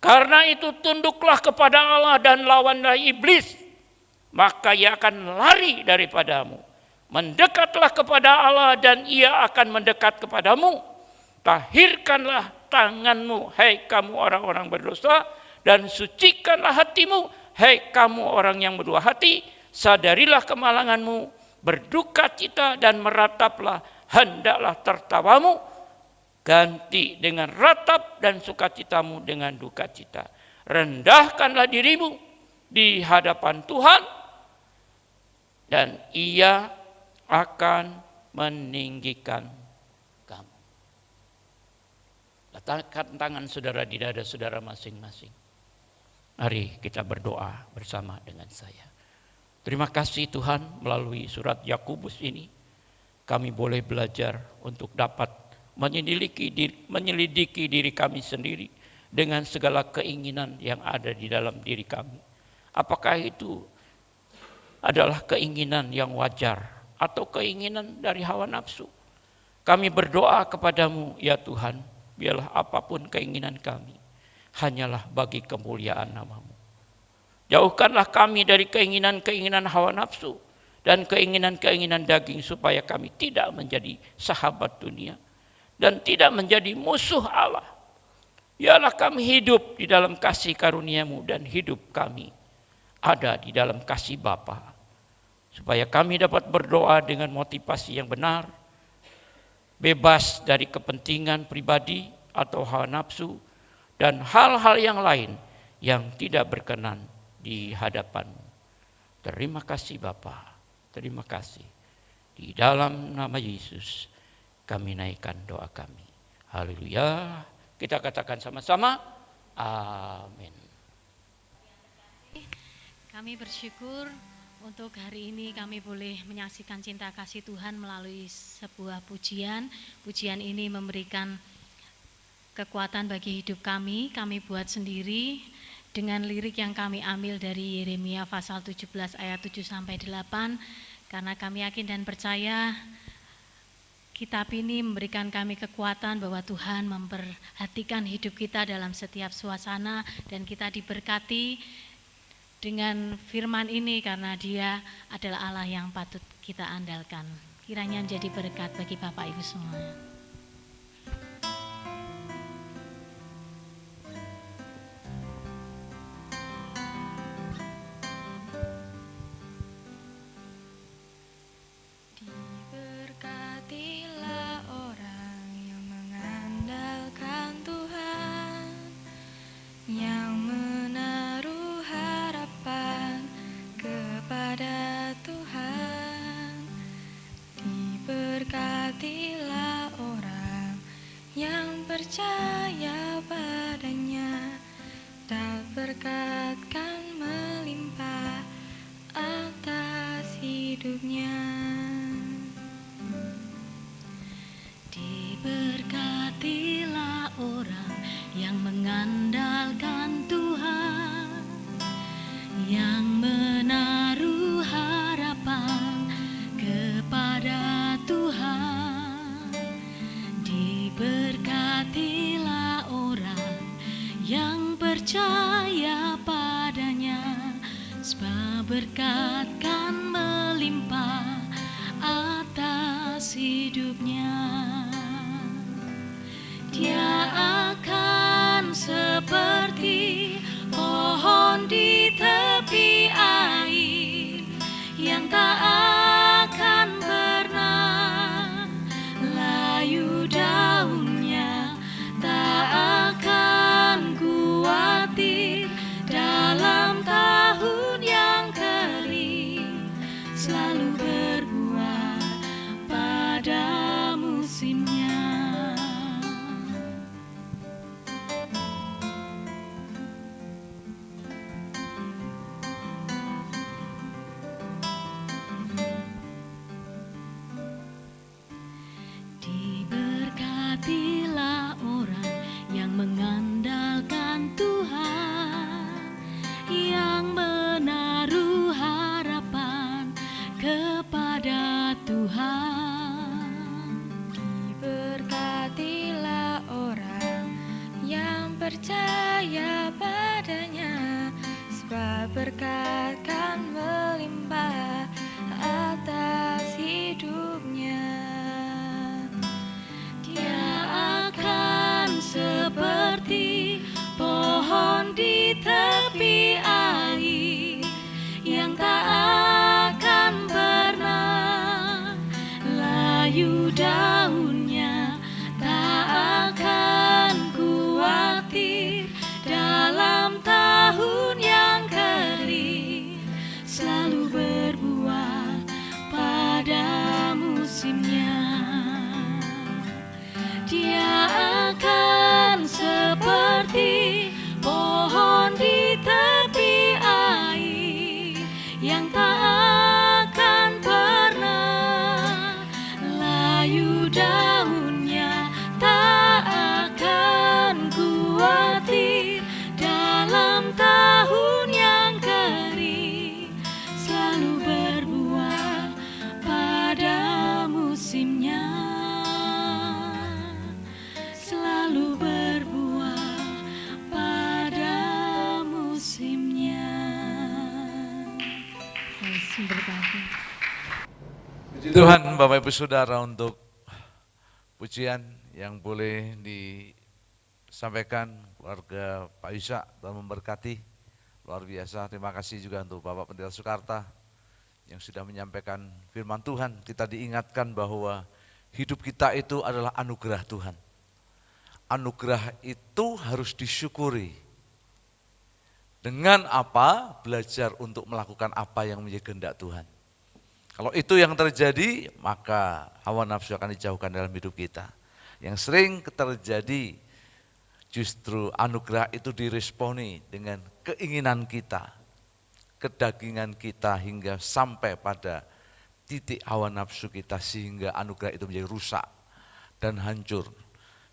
Karena itu tunduklah kepada Allah dan lawanlah iblis, maka ia akan lari daripadamu. Mendekatlah kepada Allah dan ia akan mendekat kepadamu. Tahirkanlah tanganmu, hai kamu orang-orang berdosa, dan sucikanlah hatimu, hai kamu orang yang berdua hati. Sadarilah kemalanganmu, berduka cita dan merataplah, hendaklah tertawamu ganti dengan ratap dan sukacitamu dengan duka cita. Rendahkanlah dirimu di hadapan Tuhan dan Ia akan meninggikan kamu. Letakkan tangan saudara di dada saudara masing-masing. Mari kita berdoa bersama dengan saya. Terima kasih Tuhan, melalui surat Yakobus ini kami boleh belajar untuk dapat menyelidiki diri kami sendiri dengan segala keinginan yang ada di dalam diri kami. Apakah itu adalah keinginan yang wajar atau keinginan dari hawa nafsu? Kami berdoa kepadamu ya Tuhan, biarlah apapun keinginan kami hanyalah bagi kemuliaan nama-Mu. Jauhkanlah kami dari keinginan-keinginan hawa nafsu dan keinginan-keinginan daging, supaya kami tidak menjadi sahabat dunia dan tidak menjadi musuh Allah. Biarlah kami hidup di dalam kasih karunia-Mu dan hidup kami ada di dalam kasih Bapa, supaya kami dapat berdoa dengan motivasi yang benar, bebas dari kepentingan pribadi atau hawa nafsu dan hal-hal yang lain yang tidak berkenan di hadapan-Mu. Terima kasih Bapa, terima kasih. Di dalam nama Yesus kami naikkan doa kami. Haleluya. Kita katakan sama-sama, amin. Kami bersyukur untuk hari ini kami boleh menyaksikan cinta kasih Tuhan melalui sebuah pujian. Pujian ini memberikan kekuatan bagi hidup kami buat sendiri dengan lirik yang kami ambil dari Yeremia pasal 17 ayat 7 sampai 8. Karena kami yakin dan percaya kitab ini memberikan kami kekuatan bahwa Tuhan memperhatikan hidup kita dalam setiap suasana, dan kita diberkati dengan firman ini karena Dia adalah Allah yang patut kita andalkan. Kiranya menjadi berkat bagi Bapak Ibu semua. Percaya padanya, tak berkat kan melimpah atas hidupnya. hidupnya. Dia akan seperti pohon di tepi air yang tak akan pernah layu daunnya, tak akan khawatir dalam tahun yang kering, selalu berbuah pada musimnya. Diberkatilah orang yang mengandalkan Tuhan, yang menaruh harapan kepada Tuhan. Diberkatilah orang yang percaya padanya, sebab berkat kan melimpah atas hidupnya. Dia akan seperti pohon di tepi air yang tak akan pernah layu daunnya, tak akan khawatir dalam tahun yang kering, selalu berbuah pada musimnya. Dia akan seperti pohon di tepi air yang tak akan pernah layu daunnya, tak akan khawatir dalam tahun yang kering, selalu berbuah pada musimnya. Selalu berbuah pada musimnya. Yesus berkati. Puji Tuhan Bapak Ibu Saudara untuk pujian yang boleh disampaikan keluarga Pak Yusak, Tuhan memberkati. Luar biasa, terima kasih juga untuk Bapak Pendeta Sukarta yang sudah menyampaikan firman Tuhan. Kita diingatkan bahwa hidup kita itu adalah anugerah Tuhan. Anugerah itu harus disyukuri. Dengan apa? Belajar untuk melakukan apa yang menjadi kehendak Tuhan. Kalau itu yang terjadi, maka hawa nafsu akan dijauhkan dalam hidup kita. Yang sering terjadi, justru anugerah itu diresponi dengan keinginan kita, kedagingan kita, hingga sampai pada titik hawa nafsu kita, sehingga anugerah itu menjadi rusak dan hancur.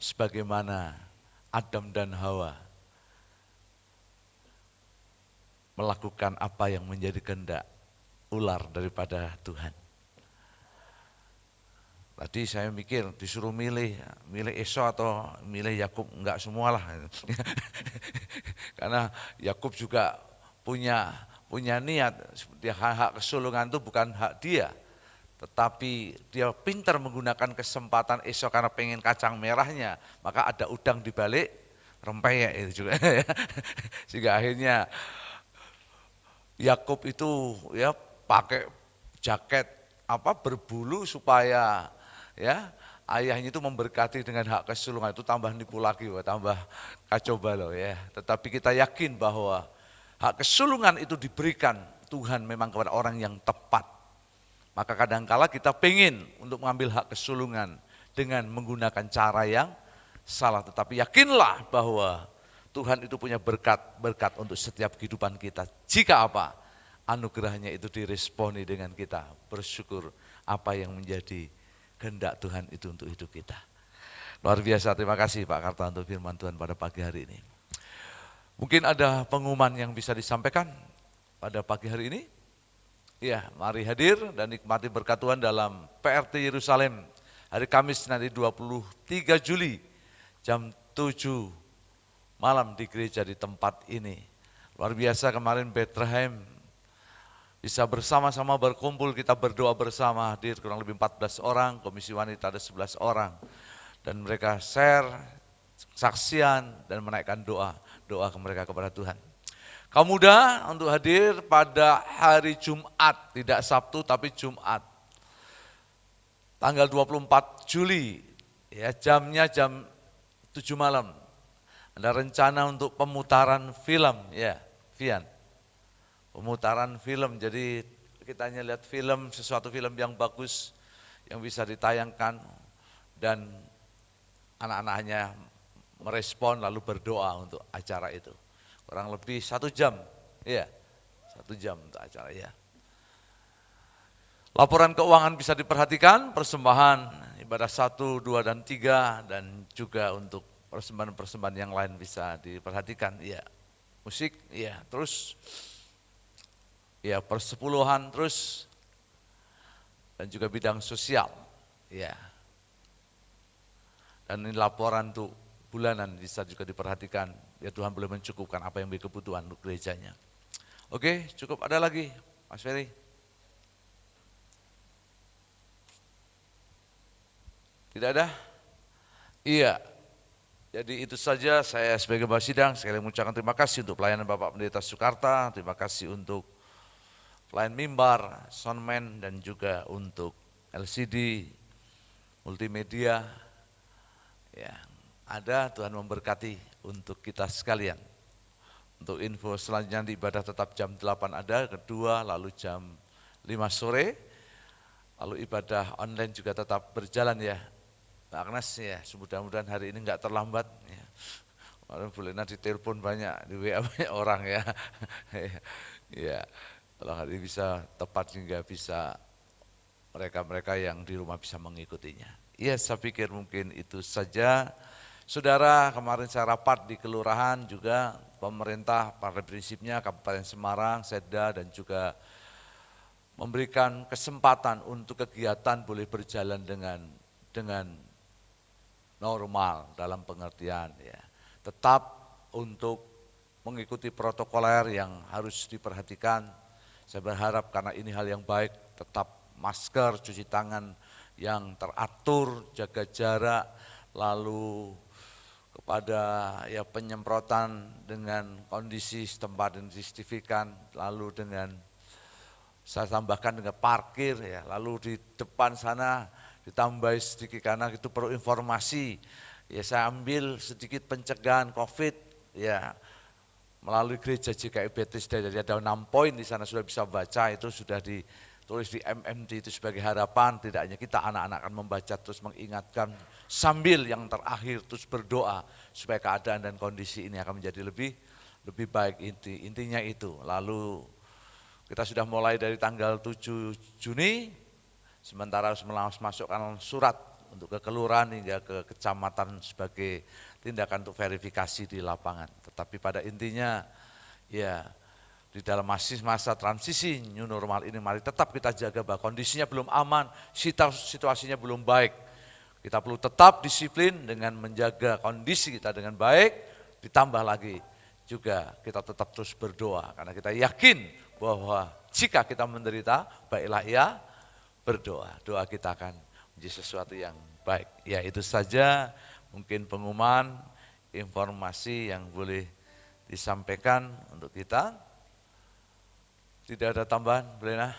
Sebagaimana Adam dan Hawa melakukan apa yang menjadi kehendak ular daripada Tuhan. Tadi saya mikir disuruh milih Esau atau milih Yakub, enggak semualah. Karena Yakub juga punya niat, dia hak kesulungan itu bukan hak dia. Tetapi dia pintar menggunakan kesempatan Esau karena pengen kacang merahnya, maka ada udang di balik rempeyek itu juga. Sehingga akhirnya Yakub itu ya pakai jaket berbulu supaya ya ayahnya itu memberkati dengan hak kesulungan, itu tambah nipu lagi, tambah kacau balau ya. Tetapi kita yakin bahwa hak kesulungan itu diberikan Tuhan memang kepada orang yang tepat. Maka kadangkala kita pengen untuk mengambil hak kesulungan dengan menggunakan cara yang salah. Tetapi yakinlah bahwa Tuhan itu punya berkat untuk setiap kehidupan kita. Jika apa? Anugerahnya itu diresponi dengan kita bersyukur apa yang menjadi kehendak Tuhan itu untuk hidup kita. Luar biasa, terima kasih Pak Karta untuk firman Tuhan pada pagi hari ini. Mungkin ada pengumuman yang bisa disampaikan pada pagi hari ini? Ya, mari hadir dan nikmati berkat Tuhan dalam PRT Yerusalem hari Kamis nanti 23 Juli jam 7 malam di gereja di tempat ini. Luar biasa, kemarin Bethlehem bisa bersama-sama berkumpul, kita berdoa bersama, hadir kurang lebih 14 orang, komisi wanita ada 11 orang. Dan mereka share, saksian, dan menaikkan doa ke mereka kepada Tuhan. Kaum muda untuk hadir pada hari Jumat, tidak Sabtu tapi Jumat. Tanggal 24 Juli, ya jamnya jam 7 malam. Ada rencana untuk pemutaran film, ya, Vian. Pemutaran film, jadi kita hanya lihat film, sesuatu film yang bagus, yang bisa ditayangkan, dan anak-anak hanya merespon lalu berdoa untuk acara itu. Kurang lebih 1 jam, ya, 1 jam untuk acara, ya. Laporan keuangan bisa diperhatikan, persembahan ibadah 1, 2, dan 3, dan juga untuk persembahan-persembahan yang lain bisa diperhatikan, ya. Musik, ya, terus ya persepuluhan terus, dan juga bidang sosial, ya. Dan ini laporan untuk bulanan bisa juga diperhatikan, ya Tuhan boleh mencukupkan apa yang menjadi kebutuhan untuk gerejanya. Oke, cukup, ada lagi Mas Ferry? Tidak ada? Iya. Jadi itu saja, saya sebagai Bapak Sidang sekali mengucapkan terima kasih untuk pelayanan Bapak Pendeta Sukarta, terima kasih untuk pelayan mimbar, soundman, dan juga untuk LCD, multimedia, ya ada, Tuhan memberkati untuk kita sekalian. Untuk info selanjutnya di ibadah tetap jam 8 ada, kedua, lalu jam 5 sore, lalu ibadah online juga tetap berjalan, ya. Pak Agnes, ya, mudah-mudahan hari ini enggak terlambat, ya. Boleh nanti telepon banyak, di WA banyak orang, ya. Ya, kalau hari ini bisa tepat sehingga bisa mereka-mereka yang di rumah bisa mengikutinya. Ya, saya pikir mungkin itu saja. Saudara, kemarin saya rapat di kelurahan juga, pemerintah pada prinsipnya Kabupaten Semarang, Seda, dan juga memberikan kesempatan untuk kegiatan boleh berjalan dengan normal dalam pengertian, ya. Tetap untuk mengikuti protokoler yang harus diperhatikan. Saya berharap karena ini hal yang baik, tetap masker, cuci tangan yang teratur, jaga jarak, lalu kepada ya penyemprotan dengan kondisi setempat yang disertifikan, lalu dengan saya tambahkan dengan parkir, ya, lalu di depan sana ditambah sedikit karena itu perlu informasi, ya saya ambil sedikit pencegahan COVID, ya melalui gereja GKI Bethesda, jadi ada 6 poin di sana sudah bisa baca, itu sudah ditulis di MMD itu sebagai harapan, tidak hanya kita anak-anak akan membaca terus mengingatkan sambil yang terakhir terus berdoa supaya keadaan dan kondisi ini akan menjadi lebih baik, intinya itu. Lalu kita sudah mulai dari tanggal 7 Juni, sementara harus masukkan surat untuk ke kelurahan hingga ke kecamatan sebagai tindakan untuk verifikasi di lapangan. Tetapi pada intinya ya di dalam masa transisi new normal ini mari tetap kita jaga bahwa kondisinya belum aman, situasinya belum baik. Kita perlu tetap disiplin dengan menjaga kondisi kita dengan baik, ditambah lagi juga kita tetap terus berdoa karena kita yakin bahwa jika kita menderita, baiklah ia berdoa, doa kita akan menjadi sesuatu yang baik. Ya itu saja mungkin pengumuman, informasi yang boleh disampaikan untuk kita. Tidak ada tambahan, Belena?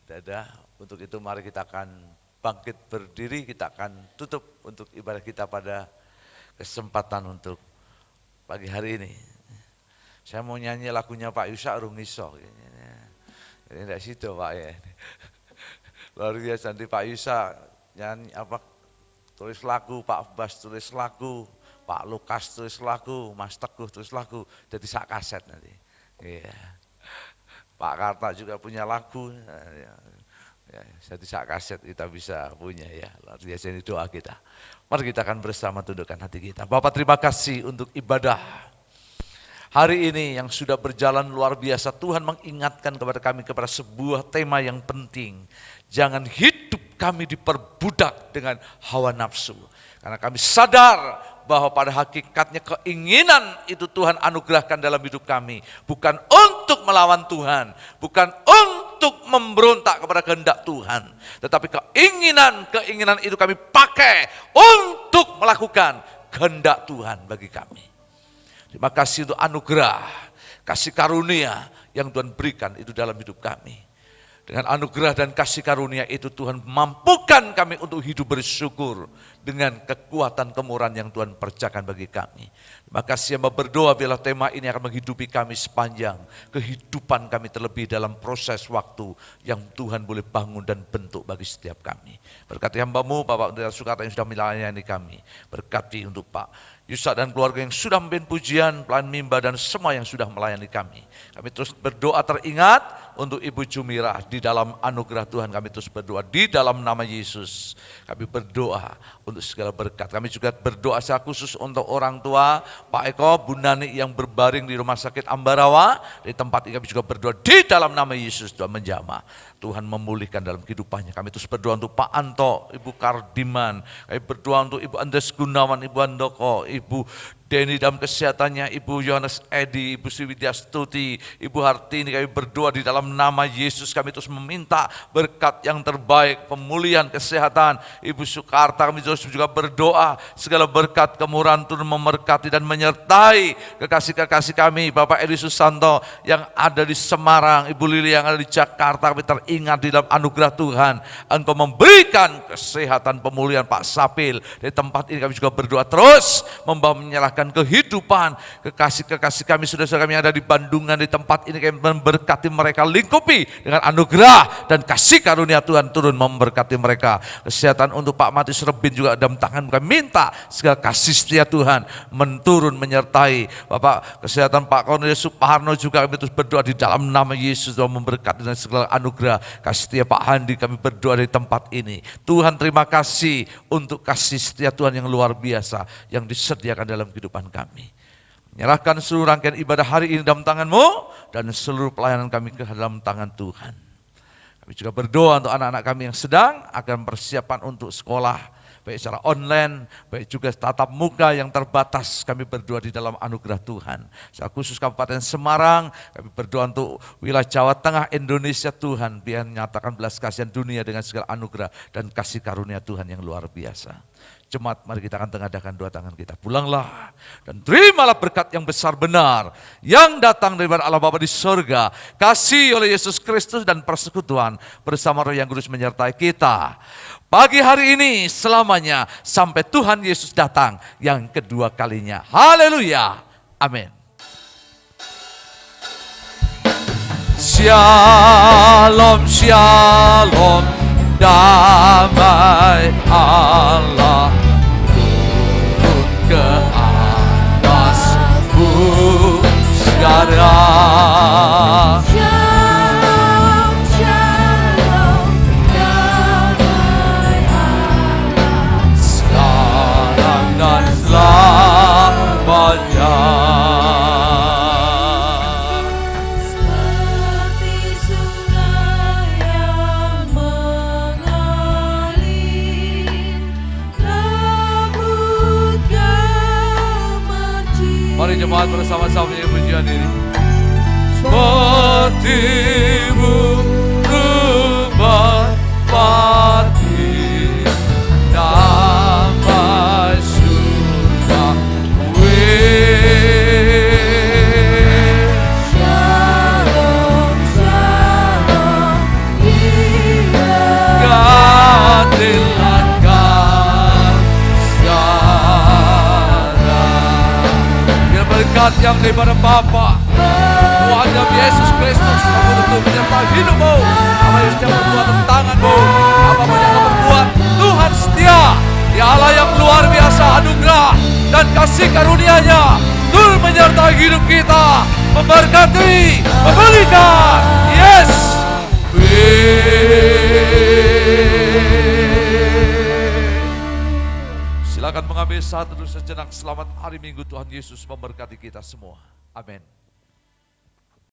Tidak ada. Untuk itu mari kita akan bangkit berdiri, kita akan tutup untuk ibadah kita pada kesempatan untuk pagi hari ini. Saya mau nyanyi lagunya Pak Yusak Rungiso. Ini tidak situ Pak ya. Luar biasa nanti Pak Yusak nyanyi apa, tulis lagu, Pak Bas tulis lagu, Pak Lukas tulis lagu, Mas Teguh tulis lagu, jadi sak kaset nanti. Iya. Pak Karta juga punya lagu, ya, jadi sak kaset kita bisa punya ya. Luar biasa ini doa kita. Mari kita akan bersama tundukkan hati kita. Bapak terima kasih untuk ibadah hari ini yang sudah berjalan luar biasa. Tuhan mengingatkan kepada kami kepada sebuah tema yang penting. Jangan hidup kami diperbudak dengan hawa nafsu. Karena kami sadar bahwa pada hakikatnya keinginan itu Tuhan anugerahkan dalam hidup kami. Bukan untuk melawan Tuhan, bukan untuk memberontak kepada kehendak Tuhan. Tetapi keinginan itu kami pakai untuk melakukan kehendak Tuhan bagi kami. Terima kasih untuk anugerah, kasih karunia yang Tuhan berikan itu dalam hidup kami. Dengan anugerah dan kasih karunia itu Tuhan mampukan kami untuk hidup bersyukur dengan kekuatan kemurahan yang Tuhan percayakan bagi kami. Terima kasih hamba berdoa bila tema ini akan menghidupi kami sepanjang kehidupan kami, terlebih dalam proses waktu yang Tuhan boleh bangun dan bentuk bagi setiap kami. Berkati hamba-Mu Bapak Pendeta Sukata yang sudah melayani kami. Berkati untuk Pak Yusak dan keluarga yang sudah memimpin pujian, pelayan mimbar dan semua yang sudah melayani kami. Kami terus berdoa teringat untuk Ibu Jumirah di dalam anugerah Tuhan. Kami terus berdoa di dalam nama Yesus. Kami berdoa untuk segala berkat. Kami juga berdoa secara khusus untuk orang tua Pak Eko, Bu Nani yang berbaring di Rumah Sakit Ambarawa. Di tempat ini kami juga berdoa di dalam nama Yesus. Tuhan menjamah, Tuhan memulihkan dalam kehidupannya. Kami terus berdoa untuk Pak Anto, Ibu Kardiman. Kami berdoa untuk Ibu Andes Gunawan, Ibu Andoko, Ibu Denny dalam kesehatannya, Ibu Yohanes Edi, Ibu Siwidya Stuti, Ibu Hartini. Kami berdoa di dalam nama Yesus. Kami terus meminta berkat yang terbaik, pemulihan kesehatan. Ibu Sukarta, kami terus juga berdoa segala berkat kemurahan Tuhan memberkati dan menyertai kekasih-kekasih kami, Bapak Edi Susanto yang ada di Semarang, Ibu Lili yang ada di Jakarta. Kami teringat di dalam anugerah Tuhan, Engkau memberikan kesehatan, pemulihan Pak Sapil. Di tempat ini kami juga berdoa terus menyerahkan kehidupan kekasih-kekasih kami, saudara-saudara kami yang ada di Bandungan. Di tempat ini kami memberkati mereka, lingkupi dengan anugerah dan kasih karunia Tuhan turun memberkati mereka. Kesehatan untuk Pak Matius Rebin juga dalam tangan kami, minta segala kasih setia Tuhan menturun menyertai. Bapak kesehatan Pak Cornelius Suparno juga kami terus berdoa di dalam nama Yesus, Tuhan memberkati dengan segala anugerah kasih setia. Pak Handi kami berdoa di tempat ini. Tuhan terima kasih untuk kasih setia Tuhan yang luar biasa yang disediakan dalam kehidupan kami. Menyerahkan seluruh rangkaian ibadah hari ini dalam tangan-Mu dan seluruh pelayanan kami ke dalam tangan Tuhan. Kami juga berdoa untuk anak-anak kami yang sedang akan persiapan untuk sekolah, baik secara online, baik juga tatap muka yang terbatas. Kami berdoa di dalam anugerah Tuhan. Secara khusus Kabupaten Semarang, kami berdoa untuk wilayah Jawa Tengah Indonesia. Tuhan biar nyatakan belas kasihan dunia dengan segala anugerah dan kasih karunia Tuhan yang luar biasa. Jemaat, mari kita akan tengadakan dua tangan kita. Pulanglah dan terimalah berkat yang besar benar yang datang daripada Allah Bapa di surga, kasih oleh Yesus Kristus dan persekutuan bersama Roh yang Kudus menyertai kita pagi hari ini selamanya sampai Tuhan Yesus datang yang kedua kalinya. Haleluya. Amin. Shalom, shalom, damai Allah turun ke atas bumi sekarang. Shalom, shalom, damai Allah Sekarang dan selamanya. seperti sungai yang mengalir, lembut gemercik. Mari jemaat bersama-sama menyanyi pujian ini. Seperti-Mu rumah pati, damai surga Shalom, shalom, Gadilakan sekarang. Biar berkat yang daripada Bapa, Tuhan dan Yesus Kristus untuk menyertai hidupmu. Apa yang sedang berbuat tangan-Mu, apa yang Kau berbuat, Tuhan setia. Dia Allah yang luar biasa, anugerah dan kasih karunia-Nya turun menyertai hidup kita, memberkati, memberikan. Yes. Silakan mengambil saat dulu sejenak. Selamat hari Minggu, Tuhan Yesus memberkati kita semua. Amin.